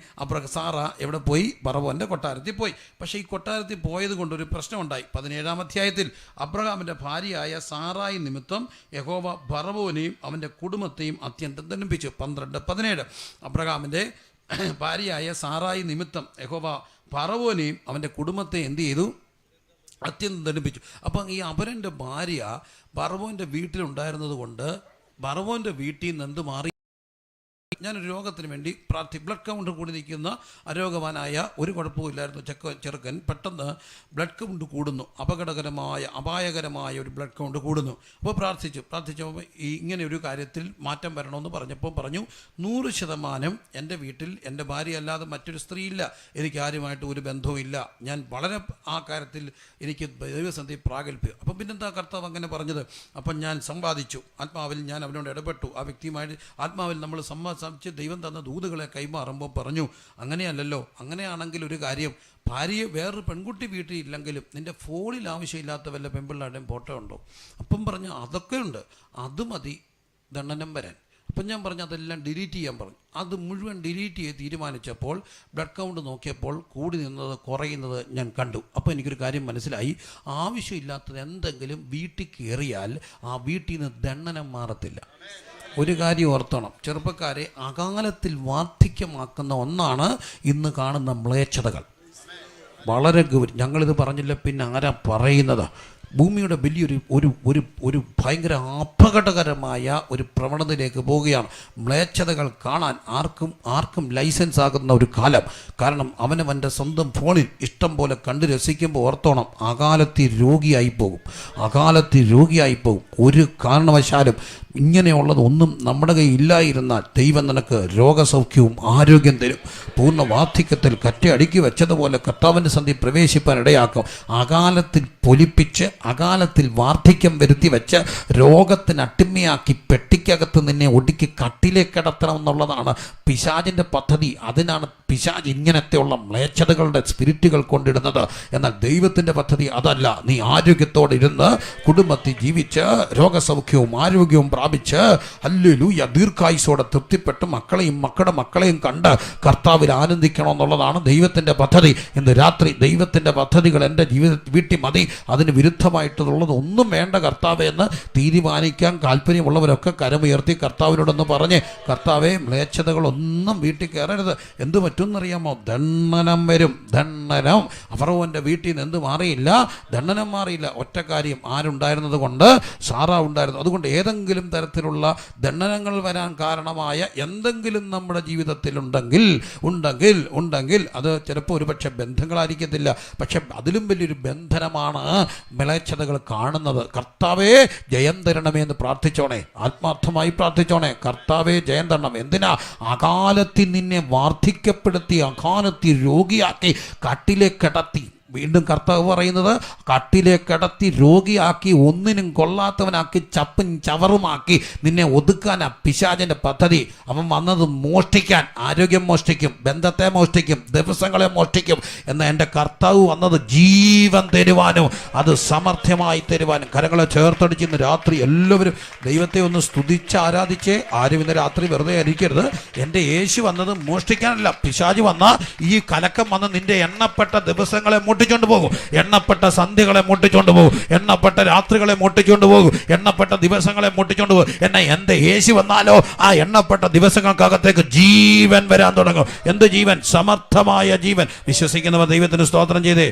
സാറ എവിടെ പോയി? ഫറവോൻ്റെ കൊട്ടാരത്തിൽ പോയി. പക്ഷേ ഈ കൊട്ടാരത്തിൽ പോയത് കൊണ്ടൊരു പ്രശ്നമുണ്ടായി. 17-ാം അധ്യായത്തിൽ അബ്രഹാമിൻ്റെ ഭാര്യയായ സാറായി നിമിത്തം യഹോവ ഫറവോനെയും അവൻ്റെ കുടുംബത്തെയും അത്യന്തം ദണ്ഡിപ്പിച്ചു. 12-17. അബ്രഹാമിൻ്റെ ഭാര്യയായ സാറായി നിമിത്തം യഹോവ ഫറവോനെയും അവൻ്റെ കുടുംബത്തെ എന്ത് ചെയ്തു? അത്യന്തം ദണ്ഡിപ്പിച്ചു. അപ്പം ഈ അപരൻ്റെ ഭാര്യ ഫറവോൻ്റെ വീട്ടിലുണ്ടായിരുന്നത് കൊണ്ട് ഫറവോൻ്റെ വീട്ടിൽ നിന്ന് എന്ത് മാറി? ഞാനൊരു രോഗത്തിന് വേണ്ടി ബ്ലഡ് കൗണ്ട് കൂടി നിൽക്കുന്ന അരോഗവാനായ ഒരു കുഴപ്പമില്ലായിരുന്നു ചെറുക്കൻ പെട്ടെന്ന് ബ്ലഡ് കൗണ്ട് കൂടുന്നു, അപായകരമായ ഒരു ബ്ലഡ് കൗണ്ട് കൂടുന്നു. അപ്പോൾ പ്രാർത്ഥിച്ചപ്പോൾ ഇങ്ങനെ ഒരു കാര്യത്തിൽ മാറ്റം വരണമെന്ന് പറഞ്ഞപ്പോൾ പറഞ്ഞു, 100% എൻ്റെ വീട്ടിൽ എൻ്റെ ഭാര്യ അല്ലാതെ മറ്റൊരു സ്ത്രീയില്ല, എനിക്ക് ആരുമായിട്ട് ഒരു ബന്ധവും ഇല്ല, ഞാൻ വളരെ ആ കാര്യത്തിൽ എനിക്ക് ദൈവസന്ധി പ്രാഗൽഭ്യം. അപ്പം പിന്നെന്താ കർത്താവ് അങ്ങനെ പറഞ്ഞത്? അപ്പം ഞാൻ സമ്പാദിച്ചു ആത്മാവിൽ, ഞാൻ അവനോട് ഇടപെട്ടു, ആ വ്യക്തിയുമായിട്ട് ആത്മാവിൽ നമ്മൾ സംസാരിച്ച് ദൈവം തന്ന ദൂതുകളെ കൈമാറുമ്പോൾ പറഞ്ഞു, അങ്ങനെയല്ലല്ലോ, അങ്ങനെയാണെങ്കിൽ ഒരു കാര്യം, ഭാര്യയെ വേറൊരു പെൺകുട്ടി വീട്ടിൽ ഇല്ലെങ്കിലും നിൻ്റെ ഫോണിൽ ആവശ്യമില്ലാത്ത വല്ല പെൺപിള്ളാരുടെയും ഫോട്ടോ ഉണ്ടോ? അപ്പം പറഞ്ഞു അതൊക്കെ ഉണ്ട്, അത് മതി ദണ്ഡനം വരാൻ. അപ്പം ഞാൻ പറഞ്ഞു അതെല്ലാം ഡിലീറ്റ് ചെയ്യാൻ പറഞ്ഞു. അത് മുഴുവൻ ഡിലീറ്റ് ചെയ്ത് തീരുമാനിച്ചപ്പോൾ ബ്ലഡ് കൗണ്ട് നോക്കിയപ്പോൾ കൂടി നിന്നത് കുറയുന്നത് ഞാൻ കണ്ടു. അപ്പോൾ എനിക്കൊരു കാര്യം മനസ്സിലായി, ആവശ്യമില്ലാത്തത് എന്തെങ്കിലും വീട്ടിൽ കയറിയാൽ ആ വീട്ടിൽ നിന്ന് ദണ്ഡനം മാറത്തില്ല. ഒരു കാര്യം ഓർത്തണം, ചെറുപ്പക്കാരെ, അകാലത്തിൽ വാർദ്ധക്യമാക്കുന്ന ഒന്നാണ് ഇന്ന് കാണുന്ന മ്ലേച്ഛതകൾ. വളരെ ഞങ്ങളിത് പറഞ്ഞില്ല പിന്നെ ആരാ പറയുന്നത്? ഭൂമിയുടെ വലിയൊരു ഒരു ഭയങ്കര അപകടകരമായ ഒരു പ്രവണതയിലേക്ക് പോവുകയാണ്. മ്ലേച്ഛതകൾ കാണാൻ ആർക്കും ലൈസൻസ് ആകുന്ന ഒരു കാലം. കാരണം അവനവൻ്റെ സ്വന്തം ഫോണിൽ ഇഷ്ടം പോലെ കണ്ട് രസിക്കുമ്പോൾ ഓർത്തോണം, അകാലത്തിൽ രോഗിയായി പോകും. ഒരു കാരണവശാലും ഇങ്ങനെയുള്ളത് ഒന്നും നമ്മുടെ കയ്യിൽ ഇല്ലായിരുന്നാൽ ദൈവം നിനക്ക് രോഗസൗഖ്യവും ആരോഗ്യം തരും. പൂർണ്ണ വാർദ്ധക്യത്തിൽ കറ്റയടുക്കി വെച്ചതുപോലെ കർത്താവിൻ്റെ സന്ധി പ്രവേശിപ്പാൻ ഇടയാക്കും. അകാലത്തിൽ പൊലിപ്പിച്ച് അകാലത്തിൽ വാർദ്ധക്യം വരുത്തി വെച്ച് രോഗത്തിന് അട്ടിമയാക്കി പെട്ടിക്കകത്ത് നിന്നെ ഒടുക്കി കട്ടിലേക്ക് കിടത്തണം എന്നുള്ളതാണ് പിശാചിൻ്റെ പദ്ധതി. അതിനാണ് പിശാച് ഇങ്ങനത്തെയുള്ള മ്ലേച്ഛതകളുടെ സ്പിരിറ്റുകൾ കൊണ്ടിടുന്നത്. എന്നാൽ ദൈവത്തിൻ്റെ പദ്ധതി അതല്ല. നീ ആരോഗ്യത്തോടെ ഇരുന്ന് കുടുംബത്തിൽ ജീവിച്ച് രോഗസൗഖ്യവും ആരോഗ്യവും പ്രാപിച്ച് ഹല്ലേലൂയ ദീർഘായുസ്സോടെ തൃപ്തിപ്പെട്ട് മക്കളുടെ മക്കളെയും കണ്ട് കർത്താവിൽ ആനന്ദിക്കണമെന്നുള്ളതാണ് ദൈവത്തിൻ്റെ പദ്ധതി. ഇന്ന് രാത്രി ദൈവത്തിൻ്റെ പദ്ധതികൾ എൻ്റെ വീട്ടിൽ മതി, അതിന് വിരുദ്ധമായിട്ടുള്ളത് ഒന്നും വേണ്ട കർത്താവേ എന്ന് തീരുമാനിക്കാൻ താല്പര്യമുള്ളവരൊക്കെ കരമുയർത്തി കർത്താവിനോടൊന്ന് പറഞ്ഞ്, കർത്താവേ മ്ലേച്ഛതകളൊന്നും വീട്ടിൽ കയറരുത്. എന്ത് പറ്റുമെന്നറിയാമോ? ദണ്ഡനം വരും. ദണ്ഡനം. ഫറവോന്റെ വീട്ടിൽ നിന്ന് എന്ത് മാറിയില്ല? ദണ്ഡനം മാറിയില്ല. ഒറ്റ കാര്യം, ആരുണ്ടായിരുന്നത് കൊണ്ട്? സാറാ ഉണ്ടായിരുന്നു. അതുകൊണ്ട് ഏതെങ്കിലും തരത്തിലുള്ള ദണ്ഡനങ്ങൾ വരാൻ കാരണമായ എന്തെങ്കിലും നമ്മുടെ ജീവിതത്തിൽ ഉണ്ടെങ്കിൽ അത് ചിലപ്പോൾ ഒരുപക്ഷെ ബന്ധങ്ങളായിരിക്കത്തില്ല, പക്ഷെ അതിലും വലിയൊരു ബന്ധനമാണ് മ്ലേച്ഛതകൾ കാണുന്നത്. കർത്താവേ ജയം തരണമേ എന്ന് പ്രാർത്ഥിച്ചോണേ, ആത്മാർത്ഥമായി പ്രാർത്ഥിച്ചോണേ. കർത്താവേ ജയം തരണം. എന്തിനാ? അകാലത്തിൽ നിന്നെ വാർദ്ധക്യപ്പെടുത്തി അകാലത്തിൽ രോഗിയാക്കി കട്ടിലേക്ക് കിടത്തി. വീണ്ടും കർത്താവ് പറയുന്നത്, കട്ടിലേക്ക് കിടത്തി രോഗിയാക്കി ഒന്നിനും കൊള്ളാത്തവനാക്കി ചപ്പും ചവറുമാക്കി നിന്നെ ഒതുക്കാനാ പിശാചിൻ്റെ പദ്ധതി. അവൻ വന്നത് മോഷ്ടിക്കാൻ. ആരോഗ്യം മോഷ്ടിക്കും, ബന്ധത്തെ മോഷ്ടിക്കും, ദിവസങ്ങളെ മോഷ്ടിക്കും. എന്നാൽ എൻ്റെ കർത്താവ് വന്നത് ജീവൻ തരുവാനും അത് സമർത്ഥ്യമായി തരുവാനും. കരങ്ങളെ ചേർത്തടിച്ച് ഇന്ന് രാത്രി എല്ലാവരും ദൈവത്തെ ഒന്ന് സ്തുതിച്ച് ആരാധിച്ചേ. ആരും ഇന്ന് രാത്രി വെറുതെ ഇരിക്കരുത്. എൻ്റെ യേശു വന്നത് മോഷ്ടിക്കാനല്ല. പിശാച് വന്ന ഈ കലക്കം വന്ന് നിന്റെ എണ്ണപ്പെട്ട ദിവസങ്ങളെ മോട്ടിച്ചോണ്ട് പോകും, എണ്ണപ്പെട്ട സന്ധ്യകളെ മോട്ടിച്ചോണ്ട് പോകും, എണ്ണപ്പെട്ട രാത്രികളെ മോട്ടിച്ചോണ്ട് പോകും, എണ്ണപ്പെട്ട ദിവസങ്ങളെ മോട്ടിച്ചോണ്ട് പോകും. എന്നാൽ എൻ്റെ യേശു വന്നാലോ ആ എണ്ണപ്പെട്ട ദിവസങ്ങൾക്കകത്തേക്ക് ജീവൻ വരാൻ തുടങ്ങും. എന്ത് ജീവൻ? സമർത്ഥമായ ജീവൻ. വിശ്വസിക്കുന്നവർ ദൈവത്തിന് സ്തോത്രം ചെയ്തേ.